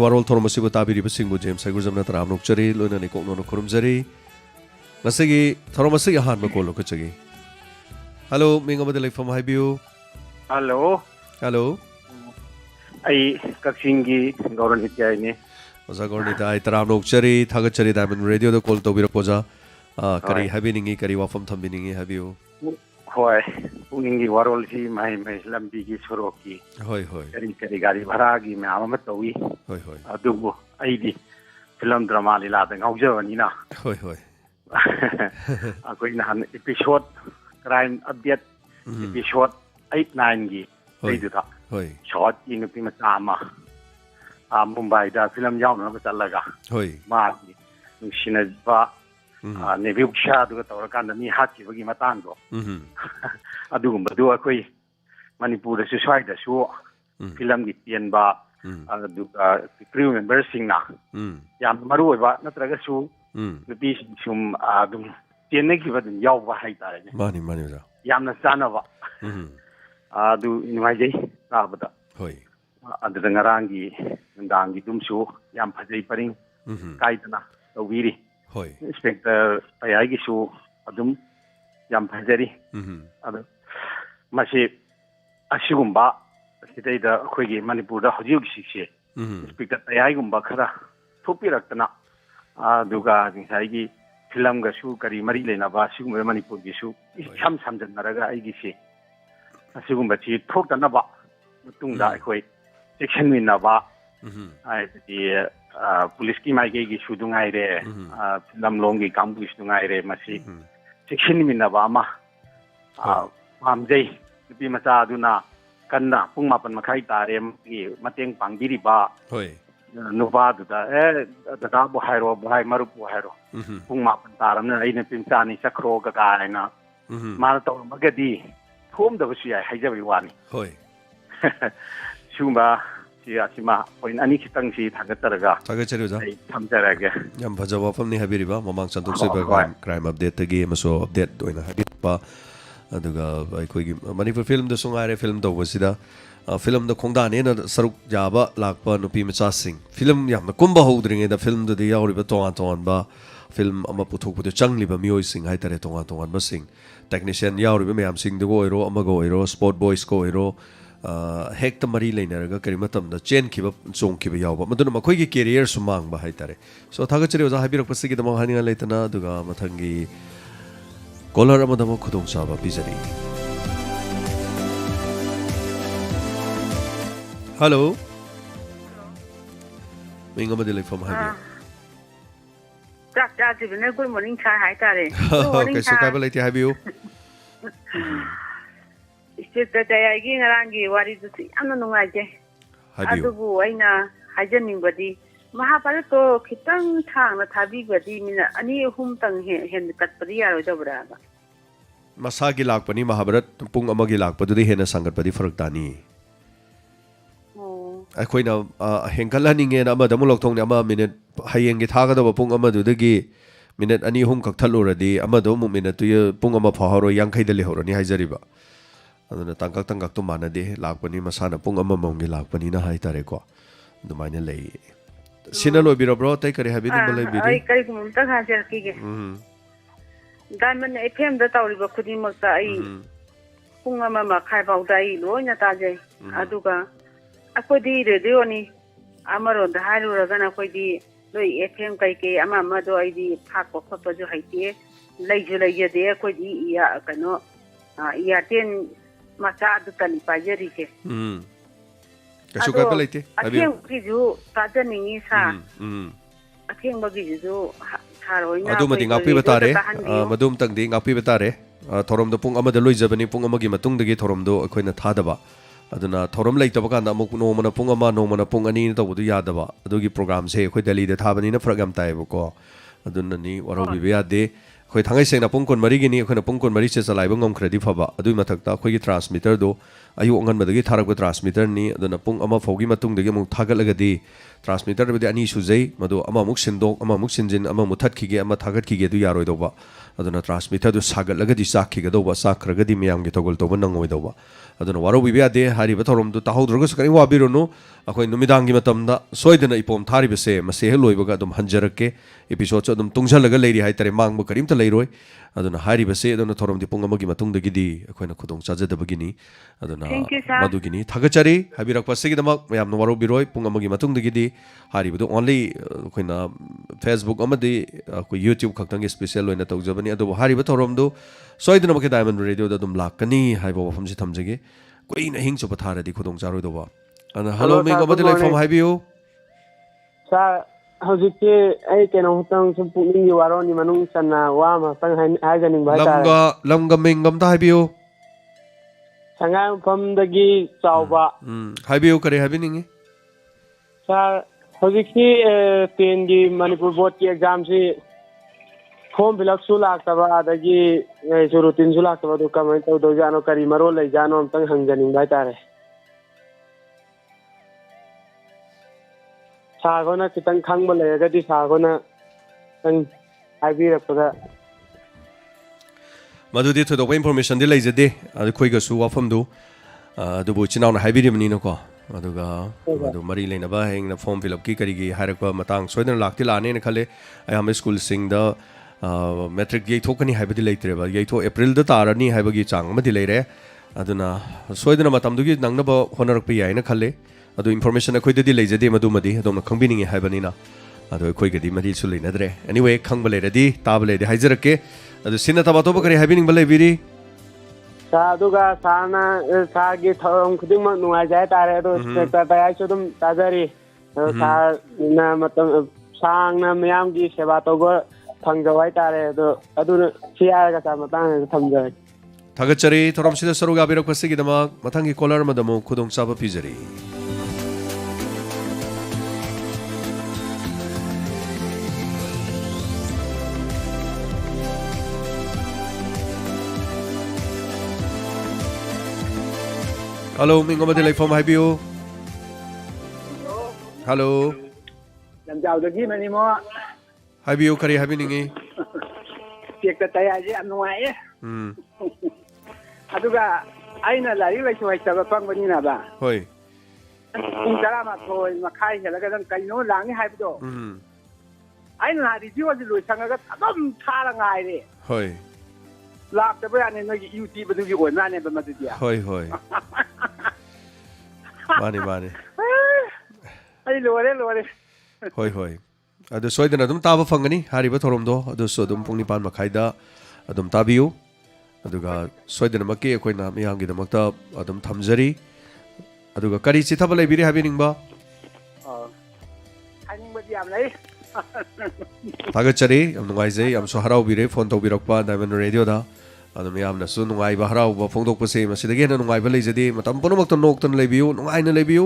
warol thorma sibu tabiri basingbu James Sagurjam na taram nokchari loina ni kokno no khurumjari ngasigi thorma sig ahan ma kol lokachagi hello minga badalai from haibiu hello ai kaksingi gauran hityai ne oza gorni ta ai taram nokchari thagachari diamond radio da call tobira poja kari habiningi kari wafam thambiningi habiu hoi puningi warol si mai lambi gi soroki hoi kari gari bhara gi me ama tawi hoi adubu ai di film drama lila da ngaujawani na hoi akoi na episode crime update episode 8 9 gi ai du ta hoi short ing pi ma tama Mumbai da film yaw na ba talaga hoi ma nungsina ba Nevi Uksha duga tawra kanda mi hati bagi matang do adugumba du akoi Manipur da su swai da su film gi tian ba aduga crew members sing na yam maru ba natraga su nupi sum adum tian ne gi ba dum yaw ba hai ta ne mani ja yam na sana ba adu inwai jai ta ba da hoi adu da ngarang gi ndang gi dum su yam phajai paring kai tana tawiri hoi inspector ayai gi su adum yam phajari adu masi asigumba sidai da khoi gi Manipur da hoji gi sikse inspector ayai gumba khara thupirakna aduga sai gi film ga su kari mari lena ba sigum Manipur gi su sam samjan naraga ai gi se asigumba chi thokna ba mutung da khoi section min na ba ai di police ki mai gi su dungai re film long gi kam gi su dungai re masi section min na ba ma amjai pi macha aduna kanna pung mapan makhai tare gi mateng pangbiri ba hoi nuba du da da bo hairo bai maru bo hairo pung mapan taram na aina pimcha ni sakro ga ka aina mar to magadi thom da busi ai haijabi wani hoi sumba si asima point ani khitang si thagataraga thagachari ja ai thamjarage yam bhajaba famni habiriba mamang santuk se crime update tagi maso update doina habipa aduga aikoigi Manipur film da sungare film do wasida film da khongda ne na saruk jaba lakpa nupi macha sing film yam na kumba hodringe da film da yauri ba ton ba film ama puthok pude changli ba mioi sing hai tare ton ba sing technician yauri ba mayam sing do ero ama go ero sport boys ko ero hekta mari leinaga kari matam da chen khiba chong khiba yawba maduna makhoi gi career sumang ba hai tare so thagachari oja habirak pasigi da mahani leitana duga mathangi caller amada mo khudong saba bijari hello minga madile from habi tak jibne good morning chai hai tare okay so kai ba leiti habiu Sita Jayagi Narangi, what is the Ananungaje? Adubu, Aina, Hajaning body. Mahabarato, Kitang Tang, Tabi body, Ani Humtang hen Katparia or Dobrava. Masagi Lakpani, Mahabharat, Pung Amagi Lakpa, the Hena Sangat Padi Fartani. I quite now Henkalaning and Amadamulok Ama minute, Hayang Taga of Pung Amadu the Gi, minute Ani Hum Kaktalura, Amadomu minute to you, Pungama Paharo, Yankai de Lehor, and Hizariba. aduna tangkak tu mana de lakpani masana pung amamong gi lakpani na hai tare ko dumaina lei sinalo biro bro tai kare habi nim balai biri ai kari kum ta kha jar ki ge diamond fm da tawri ba khudi mak ta ai pung amama khai bau dai lo nya ta jai aduga akodi radio ni amaro da haru ra gana koi di loi fm kai ke amama do ai di phak ko khop jo hai ti lai je de koi di ya kano ya ten macha adu tani pajari ke kasu kai palaite abi ki ju ta ni sa akheng bagi ju tharoina adu mati ngapi batare madum tang di ngapi batare thorom do pung amada loi jabani pung amagi matung dagi thorom do akhoina thadaba aduna thorom leitaba kanda amuk no mana pung ama no mana pung ani to du yadaba adugi program se khoi Delhi de thabani na program taibo ko aduna ni waro bi ya de khoi thangai sengna pungkon mari gi ni khoi na pungkon mari se chalai ba ngom khredi phaba adui mathakta khoi gi transmitter do ayu ngan madagi tharak ba transmitter ni aduna pung ama fogi matung dagi mung thagal ga di transmitter अनी सूजई मधु अममुक सिंदोक अममुक Syngene अम मुथत्खिगे अम थागत्खिगे दु यारोइदोबा अदुना transmitter दु सागतलगदि चाखिगदोबा चाखरगदि मयामगे तगोल तोबा नंगोइदोबा अदुना वारोबिबे यादे हारिबा थौरम दु ताहौद्रगस करि वाबिरुनु अखोइ नुमिदांगी मतमदा सोइदना इपोम थारिबसे मसे हे लोइबगा अदुम हंजरके episode अदुम तुंगजलगा लेरि हाइतरे मांगबो करिमता लेरोइ अदुना हारिबसे अदुना थौरमदि पुंग अमगी मतुंगदगिदि अखोइना खुदोंग चाजदबगिनि अदुना मदुगिनि थागचरी हाबिरकपसिगिदमक मयामना वारोबिरोइ पुंग अमगी मतुंगदगिदि हारिबदु only अखोइना Facebook अमदि अखोइ YouTube खक्तंगे special ओइना तौजबनि अदु हारिबा थौरमदु सोइदना मके डायमंड रेडियो दा दुम लाकनी हाइबो वफमसि थमजगे कोइना हिंग चोप थारदि खुदोंग चारोइदोबा अना हेलो मिंग अमदि लाइफम हाइबियो सा हौजिके आई केनो हुतंग सम पुनिंग वारोनि मनुंग सना वा मा तंग हाइजनिंग भाई लमगा मिंग अमदा हाइबियो संगाम फमदगी चावबा हाइबियो करे हाइबिनिंग सा हौजिके पेनगी मणिपुर बोर्ड की एग्जाम से फॉर्म फिलअप सु लाक्तबा अदगी जो रूटीन सु लाक्तबा दो कमाय तो दो जानो करी मरो ले जानो अमतंग हंगजनिंग भाई तारे सागोना कितंग खंग लेगदी सागोना तंग हाइबिरपदा मधुदी थोदोक इन्फॉर्मेशन दि लेजदे अदु खोइगसु वाफमदु अदुबु चिनावना हाइबिरिमनिनको अदुगा अदु मरी लेनबा हेंगना फॉर्म फिलअप की करिगी हाइरकपा मतंग सोइदन लाक्ति लाने न खले आई हम स्कूल सिंगदा मैट्रिक येथोकनी हाइबदि लेत्रेबा येथो अप्रैल द तारनी हाइबगी चांग मदि लेरे अदुना सोइदन मतमदुगी नंगनबा होनरकपि याइना खले अदु इन्फॉर्मेशन अखोइददि लेजदे मदुमदि अदोमना खंबिनिंगे हाइबनिना अदु अखोइगदि मदि सु लेनद्रे एनीवे खंगबा लेरदि ताबा लेदि हाइजरके अदु सिना तबा तोबा करि हाइबिनिंग बलेबिरि सादुगा साना सागे थौरम खुदिंग नुआय जाय तारे दो तयाय सुदुम ताजरी सा ना मतम सांगना मयामगी सेवा तोगो फंगजवाय तारे दो अदु सियारगा सा मतांग थमजय थागचरी थौरम सिदा सरुगा बिरकपसिगिदमक मथंगी कॉलर मदमु खुदोंग चाबा पिजरी हेलो मिंगो मदे लाइफम हाइबियो हेलो लमजाउदगी मनिमो हाइबियो करी हाइबिनिंगे टेक तयाजे याम नुआए अदुगा आइना लारि लाइसु हाइतबा पंगबनिना बा होय पुंग तरामा थोय मखाइ हेलगा दं कइनो लांगे हाइबदो आइना हादि जिवजि लोइ संगगा अदम थारा गाइरे होय लाक्तबा याने नोगी यूट्यूब दुगी ओनाने बा मदुदिया होय होय माने माने आई लोरे लोरे होय होय अदु सोइदन अदुम ताबा फंगनी हारिबा थोरमदो अदु सो अदुम पुंग निपान मखाइदा अदुम ताबियु अदुगा सोइदन मके अखोइना मियांगी दमक्ता अदुम थमजरी अदुगा करी चिथबा लेबिरि हाबिनिंगबा हानिंगबदि याम लई थागचरी यम नुगाइजै यम सो हराउबिरे फोन तौबिरकपा डायमंड रेडियो दा अदुम यामना सु नुगाइबा हराउबा फोंदोकपसे मसिदगे न नुगाइबा लेजदि मतम पुनमक्ता नोक्तन लेबियु नुगाइना लेबियु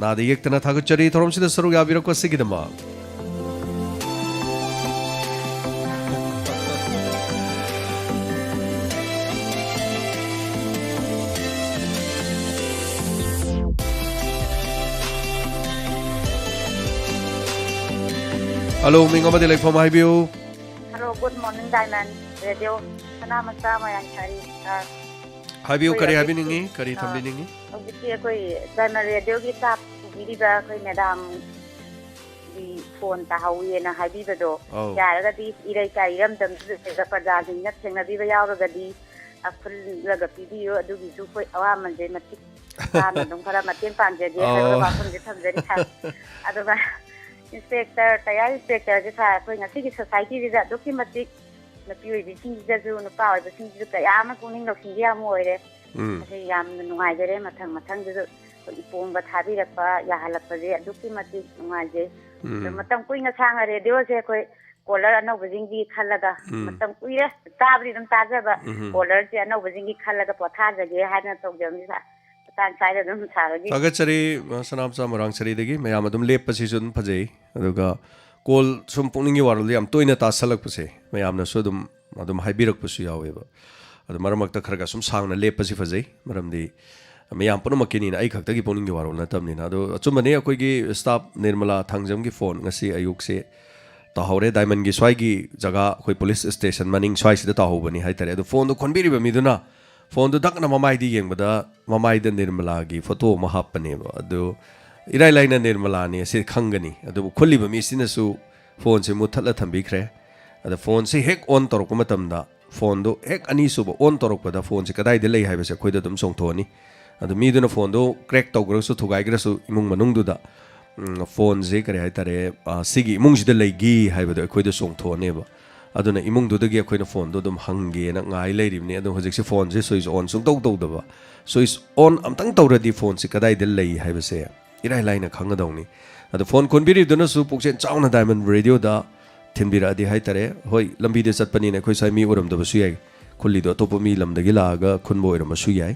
नादे येक्तना थागचरी थोरम सिदा सरुग याबिरकपसिगिदमा हेलो मिंगो मदे लाइफम हाइबियो hello good morning Diamond Radio सना मसा मयान छारी हाइबियो करी हाबिनिंगे करी थंबिनिंगे हौजिके कोई डायमंड रेडियो की ताप बिरिबा कोई मैडम दी फोन ताहौयेना हाइबिबदो यारगदी इरै काइरम दमदे प्रजासिंगना थेंनबिबा यावरगदी अफुलगा पिबियो अदुगी सु कोई अवामनजे मति ताना दम खरा मतें पांजेगे हाइबा बाफुनजे थमजरी था अदुगा इंस्पेक्टर तयार इंस्पेक्टर जे था कोई ngasi की सोसाइटी जे दुकी मतिक नपी ओइ बिसिंग जजु नुपा ओइ बिसिंग जु कयाम कुनिंग लौसिंग याम ओइरे असे याम नुगाइजरे मथंग मथंग जु इपोंग थाबिरपा याहलप जे दुकी मतिक नुगाइजे मतम कुइंग सांग रेडियो जे कोई कॉलर अनौबजिंगी खलगा मतम कुइरे ताबरी दम ताजबा कॉलर जे अनौबजिंगी खलगा पोथाजगे हाना तौजम जा थागचरी सनामचा मरांगचरीदगी मयाम अदुम लेपपसिसु अदुम फजै अदुगा कॉल सुम पुनिंगी वारल याम तोइना तासलकपसे मयामनसु अदुम हाइबिरकपसु यावेबा अदु मरमक्ता खरगा सुम सांगना लेपपसि फजै मरमदि ꯃꯌꯥꯝ ꯄꯨꯝꯅꯃꯛꯀꯤꯅꯤꯅ ꯑꯩ ꯈꯛꯇꯒꯤ ꯄꯨꯛꯅꯤꯡꯒꯤ ꯋꯥꯔꯣꯜ ꯅꯠꯇꯕꯅꯤꯅ ꯑꯗꯣ ꯑꯆꯨꯝꯕꯅꯤ ꯑꯩꯈꯣꯏꯒꯤ ꯁ꯭ꯇꯥꯐ ꯅꯤꯔꯃꯂꯥ ꯊꯥꯡꯖꯝꯒꯤ ꯐꯣꯟ ꯉꯁꯤ ꯑꯌꯨꯛꯁꯦ ꯇꯥꯍꯧꯔꯦ ꯗꯥꯏꯃꯟꯒꯤ ꯁ꯭ꯋꯥꯏꯒꯤ ꯖꯒꯥ ꯑꯩꯈꯣꯏ ꯄꯨꯂꯤꯁ ꯁ꯭ꯇꯦꯁꯟ ꯃꯅꯤꯡ ꯁ꯭ꯋꯥꯏꯁꯤꯗ ꯇꯥꯍꯧꯕꯅꯤ ꯍꯥꯏꯇꯥꯔꯦ ꯑꯗꯣ ꯐꯣꯟꯗꯣ ꯈꯣꯟꯕꯤꯔꯤꯕ ꯃꯤꯗꯨꯅ ꯐꯣꯟꯗꯣ ꯗꯛꯅ ꯃꯃꯥꯏꯗ ꯌꯦꯡꯕꯗ ꯃꯃꯥꯏꯗ ꯅꯤꯔꯃꯂꯥꯒꯤ ꯐꯣꯇꯣ ꯑꯃ ꯍꯥꯞꯄꯅꯦꯕ ꯑꯗꯣ ꯏꯔꯥꯏ ꯂꯥꯏꯅ ꯅꯤꯔꯃꯂꯥꯅꯤ ꯑꯁꯤ ꯈꯪꯒꯅꯤ ꯑꯗꯨꯕꯨ ꯈꯨꯜꯂꯤꯕ ꯃꯤꯁꯤꯅꯁꯨ ꯐꯣꯟꯁꯦ ꯃꯨꯠꯊꯠꯂ ꯊꯝꯕꯤꯈ꯭ꯔꯦ ꯑꯗ ꯐꯣꯟꯁꯦ ꯍꯦꯛ ꯑꯣꯟ ꯇꯧꯔꯛꯄ ꯃꯇꯝꯗ ꯐꯣꯟꯗꯣ ꯍꯦꯛ ꯑꯅꯤꯁꯨꯕ ꯑꯣꯟ ꯇꯧꯔꯛꯄꯗ ꯐꯣꯟꯁꯦ ꯀꯗꯥꯏꯗ ꯂꯩ ꯍꯥꯏꯕꯁꯦ ꯑꯩꯈꯣꯏꯗ ꯑꯗꯨꯝ ꯆꯣꯡꯊꯣꯛꯑꯅꯤ ꯑꯗꯣ ꯃꯤꯗꯨꯅ ꯐꯣꯟꯗꯣ ꯀ꯭ꯔꯦꯛ ꯇꯧꯈ꯭ꯔꯁꯨ ꯊꯨꯒꯥꯏꯈ꯭ꯔꯁꯨ ꯏꯃꯨꯡ ꯃꯅꯨꯡꯗꯨꯗ ꯐꯣꯟꯁꯦ ꯀꯔꯤ ꯍꯥꯏꯇꯥꯔꯦ ꯁꯤꯒꯤ ꯏꯃꯨꯡꯁꯤꯗ ꯂꯩꯈꯤ ꯍꯥꯏꯕꯗꯣ ꯑꯩꯈꯣꯏꯗ ꯆꯣꯡꯊꯣꯛꯑꯅꯦꯕ ꯑꯗꯨꯅ ꯏꯃꯨꯡꯗꯨꯗꯒꯤ ꯑꯩꯈꯣꯏꯅ ꯐꯣꯟꯗꯣ ꯑꯗꯨꯝ ꯍꯪꯒꯦꯅ ꯉꯥꯏ ꯂꯩꯔꯤꯕꯅꯤ ꯑꯗꯣ ꯍꯧꯖꯤꯛꯁꯦ ꯐꯣꯟꯁꯦ ꯁ꯭ꯋꯤꯆ ꯑꯣꯟ ꯁꯨꯡꯇꯧ ꯇꯧꯗꯕ ꯁ꯭ꯋꯤꯆ ꯑꯣꯟ ꯑꯝꯇꯪ ꯇꯧꯔꯗꯤ ꯐꯣꯟꯁꯦ ꯀꯗꯥꯏꯗ ꯂꯩ ꯍꯥꯏꯕꯁꯦ ꯏꯔꯥꯏ ꯂꯥꯏꯅ ꯈꯪꯒꯗꯧꯅꯤ ꯑꯗꯣ ꯐꯣꯟ ꯈꯣꯟꯕꯤꯔꯤꯗꯨꯅꯁꯨ ꯄꯨꯛꯆꯦꯜ ꯆꯥꯎꯅ ꯗꯥꯏꯃꯟ ꯔꯦꯗꯤꯑꯣꯗ ꯊꯤꯟꯕꯤꯔꯛꯑꯗꯤ ꯍꯥꯏꯇꯥꯔꯦ ꯍꯣꯏ ꯂꯝꯕꯤꯗ ꯆꯠꯄꯅꯤꯅ ꯑꯩꯈꯣꯏ ꯁ꯭ꯋꯥꯏ ꯃꯤ ꯑꯣꯏꯔꯝꯗꯕꯁꯨ ꯌꯥꯏ ꯈꯨꯜꯂꯤꯗꯣ ꯑꯇꯣꯞꯄ ꯃꯤ ꯂꯝꯗꯒꯤ ꯂꯥꯛꯑꯒ ꯈꯨꯟꯕ ꯑꯣꯏꯔꯝꯕꯁꯨ ꯌꯥꯏ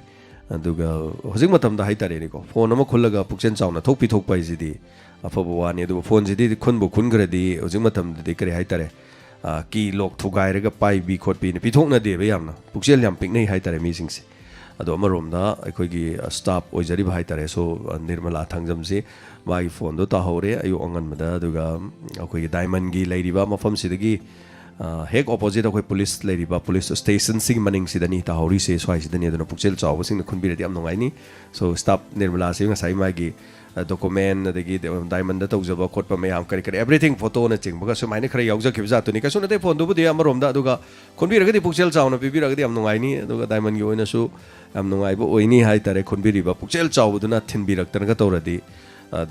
ꯑꯗꯨꯒ ꯍꯧꯖꯤꯛ ꯃꯇꯝꯗ ꯍꯥꯏꯇꯥꯔꯦꯅꯦꯀꯣ ꯐꯣꯟ ꯑꯃ ꯈꯨꯜꯂꯒ ꯄꯨꯛꯆꯦꯜ ꯆꯥꯎꯅ ꯊꯣꯛꯄꯤꯊꯣꯛꯄ ꯍꯥꯏꯁꯤꯗꯤ ꯑꯐꯕ ꯋꯥꯅꯤ ꯑꯗꯨꯕꯨ ꯐꯣꯟꯁꯤꯗꯤ ꯈꯨꯟꯕꯨ ꯈꯨꯟꯈ꯭ꯔꯗꯤ ꯍꯧꯖꯤꯛ ꯃꯇꯝꯗꯗꯤ ꯀꯔꯤ ꯍꯥꯏꯇꯥꯔꯦ ꯀꯤ ꯂꯣꯛ ꯊꯨꯒꯥꯏꯔꯒ ꯄꯥꯏꯕꯤ ꯈꯣꯠꯄꯤꯅ ꯄꯤꯊꯣꯛꯅꯗꯦꯕ ꯌꯥꯝꯅ ꯄꯨꯛꯆꯦꯜ ꯌꯥꯝ ꯄꯤꯛꯅꯩ ꯍꯥꯏꯇꯥꯔꯦ ꯃꯤꯁꯤꯡꯁꯦ ꯑꯗꯣ ꯑꯃꯔꯣꯝꯗ ꯑꯩꯈꯣꯏꯒꯤ ꯁ꯭ꯇꯥꯐ ꯑꯣꯏꯖꯔꯤꯕ ꯍꯥꯏꯇꯥꯔꯦ ꯁꯣ ꯅꯤꯔꯃꯂꯥ ꯊꯥꯡꯖꯝꯁꯤ ꯃꯥꯒꯤ ꯐꯣꯟꯗꯣ ꯇꯥꯍꯧꯔꯦ ꯑꯌꯨꯛ ꯑꯉꯟꯕꯗ ꯑꯗꯨꯒ ꯑꯩꯈꯣꯏꯒꯤ ꯗꯥꯏꯃꯟꯒꯤ ꯂꯩꯔꯤꯕ ꯃꯐꯝꯁꯤꯗꯒꯤ ꯍꯦꯛ ꯑꯣꯄꯣꯖꯤꯠ ꯑꯩꯈꯣꯏ ꯄꯨꯂꯤꯁ ꯂꯩꯔꯤꯕ ꯄꯨꯂꯤꯁ ꯁ꯭ꯇꯦꯁꯟꯁꯤꯒꯤ ꯃꯅꯤꯡꯁꯤꯗꯅꯤ ꯇꯥꯍꯧꯔꯤꯁꯦ ꯁ꯭ꯋꯥꯏꯁꯤꯗꯅꯤ ꯑꯗꯨꯅ ꯄꯨꯛꯆꯦꯜ ꯆꯥꯎꯕꯁꯤꯡꯅ ꯈꯨꯟꯕꯤꯔꯗꯤ ꯌꯥꯝ ꯅꯨꯡꯉꯥꯏꯅꯤ ꯁꯣ ꯁ꯭ꯇꯥꯐ ꯅꯤꯔꯃꯂꯥꯁꯤ ꯉꯁꯥꯏ ꯃꯥꯒꯤ ꯗꯣꯀꯨꯃꯦꯟ ꯑꯗꯒꯤ ꯗꯥꯏꯃꯟꯗ ꯇꯧꯖꯕ ꯈꯣꯠꯄ ꯃꯌꯥꯝ ꯀꯔꯤ ꯀꯔꯤ ꯑꯦꯕ꯭ꯔꯤꯊꯤꯡ ꯐꯣꯇꯣꯅ ꯆꯤꯡꯕꯒ ꯁꯨꯃꯥꯏꯅ ꯈꯔ ꯌꯥꯎꯖꯈꯤꯕ ꯖꯥꯠꯇꯨꯅꯤ ꯀꯩꯁꯨ ꯅꯠꯇꯦ ꯐꯣꯟꯗꯨꯕꯨꯗꯤ ꯑꯃꯔꯣꯝꯗ ꯑꯗꯨꯒ ꯈꯨꯟꯕꯤꯔꯒꯗꯤ ꯄꯨꯛꯆꯦꯜ ꯆꯥꯎꯅ ꯄꯤꯕꯤꯔꯒꯗꯤ ꯌꯥꯝ ꯅꯨꯡꯉꯥꯏꯅꯤ ꯑꯗꯨꯒ ꯗꯥꯏꯃꯟꯒꯤ ꯑꯣꯏꯅꯁꯨ ꯌꯥꯝ ꯅꯨꯡꯉꯥꯏꯕ ꯑꯣꯏꯅꯤ ꯍꯥꯏꯇꯥꯔꯦ ꯈꯨꯟꯕꯤꯔꯤꯕ ꯄꯨꯛꯆꯦꯜ ꯆꯥꯎꯕꯗꯨꯅ ꯊꯤꯟꯕꯤꯔꯛꯇꯅꯒ ꯇꯧꯔꯗꯤ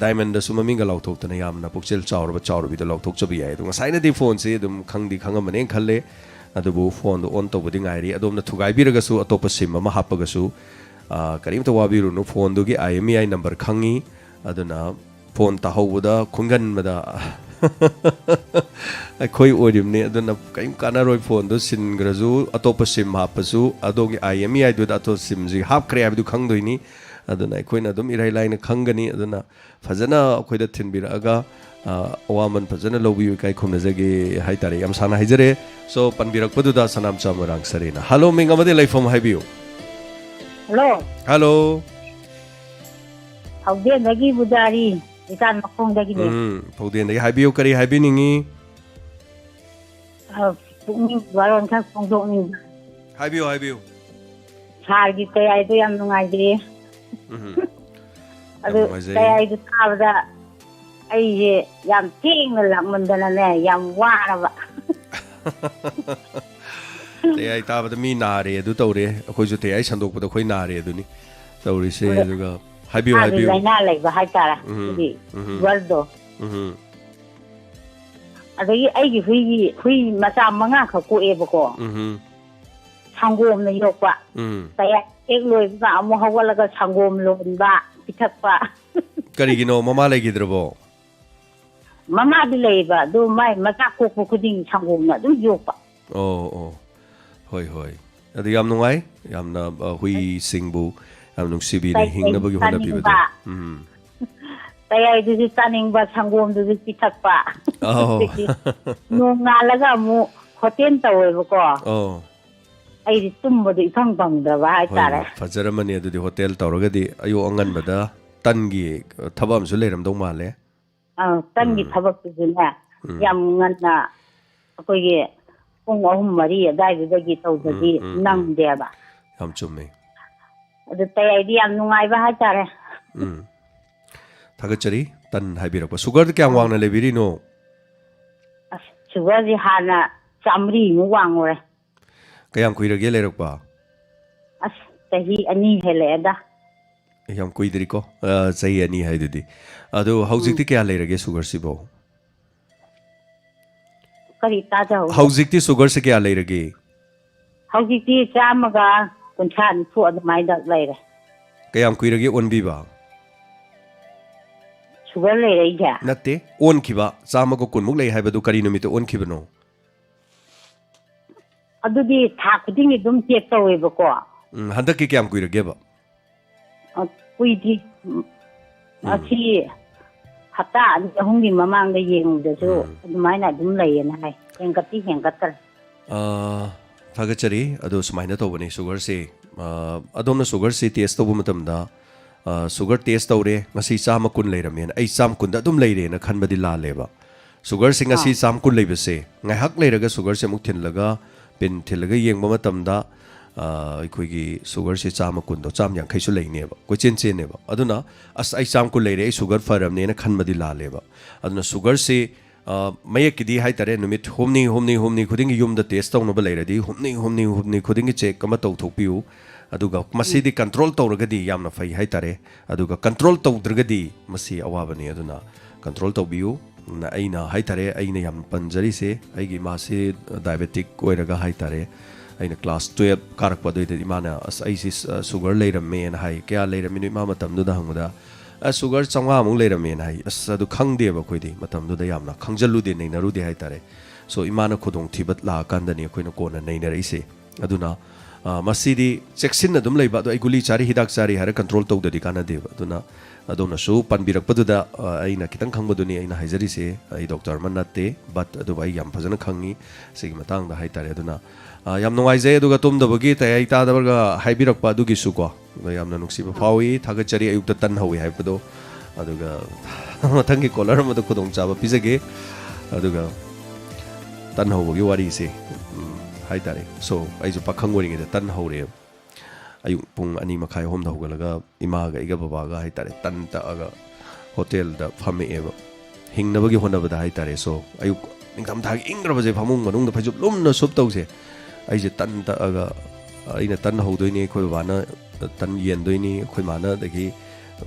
ꯗꯥꯏꯃꯟꯗꯁꯨ ꯃꯃꯤꯡꯒ ꯂꯥꯎꯊꯣꯛꯇꯅ ꯌꯥꯝꯅ ꯄꯨꯛꯆꯦꯜ ꯆꯥꯎꯔꯕꯤꯗꯣ ꯂꯥꯎꯊꯣꯛꯆꯕ ꯌꯥꯏ ꯑꯗꯣ ꯉꯁꯥꯏꯅꯗꯤ ꯐꯣꯟꯁꯤ ꯑꯗꯨꯝ ꯈꯪꯉꯝꯕꯅꯦꯅ ꯈꯜꯂꯦ ꯑꯗꯨꯕꯨ ꯐꯣꯟꯗꯣ ꯑꯣꯟ ꯇꯧꯕꯗꯤ ꯉꯥꯏꯔꯤ ꯑꯗꯣꯝꯅ ꯊꯨꯒꯥꯏꯕꯤꯔꯒꯁꯨ ꯑꯇꯣꯞꯄ ꯁꯤꯝ ꯑꯃ ꯍꯥꯞꯄꯒꯁꯨ ꯀꯔꯤꯝꯇ ꯋꯥꯕꯤꯔꯨꯅꯨ ꯐꯣꯟꯗꯨꯒꯤ IMEI ꯅꯝꯕꯔ ꯈꯪꯉꯤ ꯑꯗꯨꯅ ꯐꯣꯟ ꯇꯥꯍꯧꯕꯗ ꯈꯨꯟꯒꯟꯕꯗ ꯑꯩꯈꯣꯏ ꯑꯣꯏꯔꯤꯕꯅꯤ ꯑꯗꯨꯅ ꯀꯔꯤꯝ ꯀꯥꯟꯅꯔꯣꯏ ꯐꯣꯟꯗꯣ ꯁꯤꯟꯈ꯭ꯔꯁꯨ ꯑꯇꯣꯞꯄ ꯁꯤꯝ ꯍꯥꯞꯄꯁꯨ ꯑꯗꯣꯒꯤ IMEIꯗꯨꯗ ꯑꯇꯣꯞꯄ ꯁꯤꯝꯁꯤ ꯍꯥꯞꯈ꯭ꯔꯦ ꯍꯥꯏꯕꯗꯨ ꯈꯪꯗꯣꯏꯅꯤ ꯑꯗꯨꯅ ꯑꯩꯈꯣꯏꯅ ꯑꯗꯨꯝ ꯏꯔꯥꯏ ꯂꯥꯏꯅ ꯈꯪꯒꯅꯤ ꯑꯗꯨꯅ ꯐꯖꯅ ꯑꯩꯈꯣꯏꯗ ꯊꯤꯟꯕꯤꯔꯛꯑꯒ ꯑꯋꯥꯃꯟ ꯐꯖꯅ ꯂꯧꯕꯤꯌꯨ ꯏꯀꯥꯏ ꯈꯨꯝꯅꯖꯒꯦ ꯍꯥꯏꯇꯥꯔꯦ ꯌꯥꯝ ꯁꯥꯡꯅ ꯍꯥꯏꯖꯔꯦ ꯁꯣ ꯄꯟꯕꯤꯔꯛꯄꯗꯨꯗ ꯁꯅꯥꯝꯆꯥ ꯃꯣꯏꯔꯥꯡ ꯁꯔꯦꯅ ꯍꯜꯂꯣ ꯃꯤꯡ ꯑꯃꯗꯤ ꯂꯩꯐꯝ ꯍꯥꯏꯕꯤꯌꯨ ꯍꯜꯂꯣ ꯍꯜꯂꯣ ꯍꯧꯗꯦꯟꯗꯒꯤ ꯕꯨꯖꯥꯔꯤ ꯏꯆꯥꯟ ꯃꯈꯣꯡꯗꯒꯤꯅꯦ ꯐꯧꯗꯦꯟꯗꯒꯤ ꯍꯥꯏꯕꯤꯌꯨ ꯀꯔꯤ ꯍꯥꯏꯕꯤꯅꯤꯡꯉꯤ ꯄꯨꯛꯅꯤꯡ ꯋꯥꯔꯣꯜ ꯈꯔ ꯐꯣꯡꯗꯣꯛꯅꯤꯡꯕ ꯍꯥꯏꯕꯤꯌꯨ ꯁꯥꯔꯒꯤ ꯀꯌꯥꯏꯗꯣ ꯌꯥꯝ ꯅꯨꯡꯉꯥꯏꯖꯩ ꯑꯗꯨ ꯀꯌꯥꯏꯗꯣ ꯇꯥꯕꯗ ꯑꯩꯁꯦ ꯌꯥꯝ ꯊꯦꯡꯅ ꯂꯥꯛꯃꯟꯗꯅꯅꯦ ꯌꯥꯝ ꯋꯥꯔꯕ ꯇꯦꯌꯥꯏ ꯇꯥꯕꯗ ꯃꯤ ꯅꯥꯔꯦ ꯑꯗꯨ ꯇꯧꯔꯦ ꯑꯩꯈꯣꯏꯁꯨ ꯇꯦꯌꯥꯏ ꯁꯟꯗꯣꯛꯄꯗ ꯑꯩꯈꯣꯏ ꯅꯥꯔꯦ ꯑꯗꯨꯅꯤ ꯇꯧꯔꯤꯁꯦ ꯑꯗꯨꯒ ꯍꯥꯏꯕꯤꯌꯨ ꯂꯥꯏꯅꯥ ꯂꯩꯕ ꯍꯥꯏꯇꯥꯔꯦ ꯁꯤꯒꯤ ꯋꯥꯔꯜꯗꯣ ꯑꯗꯒꯤ ꯑꯩꯒꯤ ꯍꯨꯏ ꯃꯆꯥ 5 ꯈꯛ ꯀꯣꯛꯑꯦꯕꯀꯣ ꯁꯪꯒꯣꯝꯅ ꯌꯣꯛꯄ ꯀꯌꯥ ꯍꯦꯛ ꯂꯣꯏꯕꯒ ꯑꯃꯨꯛ ꯍꯧꯒꯠꯂꯒ ꯁꯪꯒꯣꯝ ꯂꯣꯟꯕ ꯄꯤꯊꯛꯄ ꯀꯔꯤꯒꯤꯅꯣ ꯃꯃꯥ ꯂꯩꯈꯤꯗ꯭ꯔꯕꯣ ꯃꯃꯥꯗꯤ ꯂꯩꯌꯦꯕ ꯑꯗꯨ ꯃꯥꯏ ꯃꯆꯥ ꯀꯣꯛꯄ ꯈꯨꯗꯤꯡ ꯁꯪꯒꯣꯝꯅ ꯑꯗꯨꯝ ꯌꯣꯛꯄ ꯍꯣꯏ ꯑꯗꯨ ꯌꯥꯝ ꯅꯨꯡꯉꯥꯏ ꯌꯥꯝꯅ ꯍꯨꯏꯁꯤꯡꯕꯨ ꯌꯥꯝ ꯅꯨꯡꯁꯤꯕꯤꯅ ꯍꯤꯡꯅꯕꯒꯤ ꯍꯣꯠꯅꯕꯤꯕꯗꯣ ꯇꯌꯥꯏꯗꯨꯁꯨ ꯆꯥꯅꯤꯡꯕ ꯁꯪꯒꯣꯝꯗꯨꯁꯨ ꯄꯤꯊꯛꯄ ꯅꯣꯡ ꯉꯥꯜꯂꯒ ꯑꯃꯨꯛ ꯍꯣꯇꯦꯜ ꯇꯧꯋꯦꯕꯀꯣ ꯑꯩꯗꯤ ꯇꯨꯝꯕꯗꯣ ꯏꯐꯪ ꯐꯪꯗ꯭ꯔꯕ ꯍꯥꯏꯇꯥꯔꯦ ꯐꯖꯔꯝꯃꯅꯤ ꯑꯗꯨꯗꯤ ꯍꯣꯇꯦꯜ ꯇꯧꯔꯒꯗꯤ ꯑꯌꯨꯛ ꯑꯉꯟꯕꯗ ꯇꯟꯒꯤ ꯊꯕꯛ ꯑꯃꯁꯨ ꯂꯩꯔꯝꯗꯧ ꯃꯥꯜꯂꯦ ꯇꯟꯒꯤ ꯊꯕꯛꯇꯨꯁꯨꯅꯦ ꯌꯥꯝ ꯉꯟꯅ ꯑꯩꯈꯣꯏꯒꯤ ꯄꯨꯡ 3-4 ꯑꯗꯨꯋꯥꯏꯗꯨꯗꯒꯤ ꯇꯧꯗꯗꯤ ꯅꯪꯗꯦꯕ ꯌꯥꯝ ꯆꯨꯝꯃꯦ ꯑꯗꯨ ꯇꯌꯥꯏꯗꯤ ꯌꯥꯝ ꯅꯨꯡꯉꯥꯏꯕ ꯍꯥꯏꯇꯥꯔꯦ ꯊꯥꯒꯠꯆꯔꯤ ꯇꯟ ꯍꯥꯏꯕꯤꯔꯛꯄ ꯁꯨꯒꯔꯗꯤ ꯀꯌꯥꯝ ꯋꯥꯡꯅ ꯂꯩꯕꯤꯔꯤꯅꯣ ꯁꯨꯒꯔꯁꯤ ꯍꯥꯟꯅ 100 ꯋꯥꯡꯉꯨꯔꯦ ꯀꯌꯥꯝ ꯀꯨꯏꯔꯒꯦ ꯂꯩꯔꯛꯄ ꯆꯍꯤ 2 ꯍꯦꯜꯂꯛꯑꯦꯗ ꯌꯥꯝ ꯀꯨꯏꯗ꯭ꯔꯤꯀꯣ ꯆꯍꯤ 2 ꯍꯥꯏꯗꯨꯗꯤ ꯑꯗꯣ ꯍꯧꯖꯤꯛꯇꯤ ꯀꯌꯥ ꯂꯩꯔꯒꯦ ꯁꯨꯒꯔꯁꯤꯕꯣ ꯀꯔꯤ ꯇꯥꯖꯍꯧꯗ꯭ꯔꯦ ꯍꯧꯖꯤꯛꯇꯤ ꯁꯨꯒꯔꯁꯤ ꯀꯌꯥ ꯂꯩꯔꯒꯦ ꯍꯧꯖꯤꯛꯇꯤ 150-160 ꯑꯗꯨꯃꯥꯏꯅ ꯂꯩꯔꯦ ꯀꯌꯥꯝ ꯀꯨꯏꯔꯒꯦ ꯑꯣꯟꯕꯤꯕ ꯁꯨꯒꯔ ꯂꯩꯔꯛꯏꯁꯦ ꯅꯠꯇꯦ ꯑꯣꯟꯈꯤꯕ 150 ꯂꯩ ꯍꯥꯏꯕꯗꯨ ꯀꯔꯤ ꯅꯨꯃꯤꯠꯇ ꯑꯣꯟꯈꯤꯕꯅꯣ ꯑꯗꯨꯗꯤ ꯊꯥ ꯈꯨꯗꯤꯡꯒꯤ ꯑꯗꯨꯝ ꯆꯦꯛ ꯇꯧꯋꯦꯕꯀꯣ ꯍꯟꯗꯛꯀꯤ ꯀꯌꯥꯝ ꯀꯨꯏꯔꯒꯦꯕ ꯀꯨꯏꯗ꯭ꯔꯤ ꯑꯁꯤ ꯍꯞꯇꯥ 2-3ꯒꯤ ꯃꯃꯥꯡꯗ ꯌꯦꯡꯕꯗꯁꯨ ꯑꯗꯨꯃꯥꯏꯅ ꯑꯗꯨꯝ ꯂꯩꯌꯦꯅ ꯍꯥꯏ ꯍꯦꯟꯒꯠꯇ꯭ꯔꯦ ꯊꯥꯒꯠꯆꯔꯤ ꯑꯗꯣ ꯁꯨꯃꯥꯏꯅ ꯇꯧꯕꯅꯤ ꯁꯨꯒꯔꯁꯦ adom na sugar si test to bumatam da sugar test tawre ngasi chama kun leiramen ai cham kun da dum leire na khan badi la leba sugar sing ngasi cham kun leibase ngai hak leiraga sugar se muk thin laga pen thilaga yeng bama tam da ai gi sugar se chama kun do cham yang khai su leine ba ko chen chen ne ba aduna as ai cham kun leire ai sugar faram ne na khan badi la leba aduna sugar se mayek ki di hai tare numit humni khuding yum da test taw no ba leira di humni khuding check kama taw thok piu aduga masidi control tawragadi yamna fai hai tare aduga control tawdragadi masi awabani aduna control tawbiu na aina hai tare aina yam panjari se aigi masi diabetic oiraga hai tare aina class 12 karak pa doide imana as aisi sugar leiramme na hai kya leiramme ma matam du da hangda sugar changwa mung leiramme na hai as adu khangde ba khoidi matam du da yamna khangjalu de nei naru de hai tare so imana khudong thibat la kandani khoina kona nei na reise aduna masidi checksin na dum leiba do ai guli chari hidak chari hara control tau dadi kana deba duna adona su panbirak paduda aina kitang khangbaduni aina haijari se ai doctor manate but adu bai yam phajana khangi sigi matang da haitare aduna yam nongai jai aduga tum da bagi tai ta da barga haibirak pa dugi su ko yamna nuksi ba fawi thaga chari ayuk tan hawi haibado aduga mathangi collar ma da khudong chaba pizage aduga tan hawgi wari se hai tare so ai ju pakhang wori nge tan hore ayuk pung ani makhai hom da hugalaga ima ga iga baba ga hai tare tan ta aga hotel da phame eba hingna bagi hona bada hai tare so ayuk ingam thag ingra baje phamung manung da phajub lum na sup tause ai je tan ta aga aina tan hodoi ni khoi bana tan yen doi ni khoi mana dagi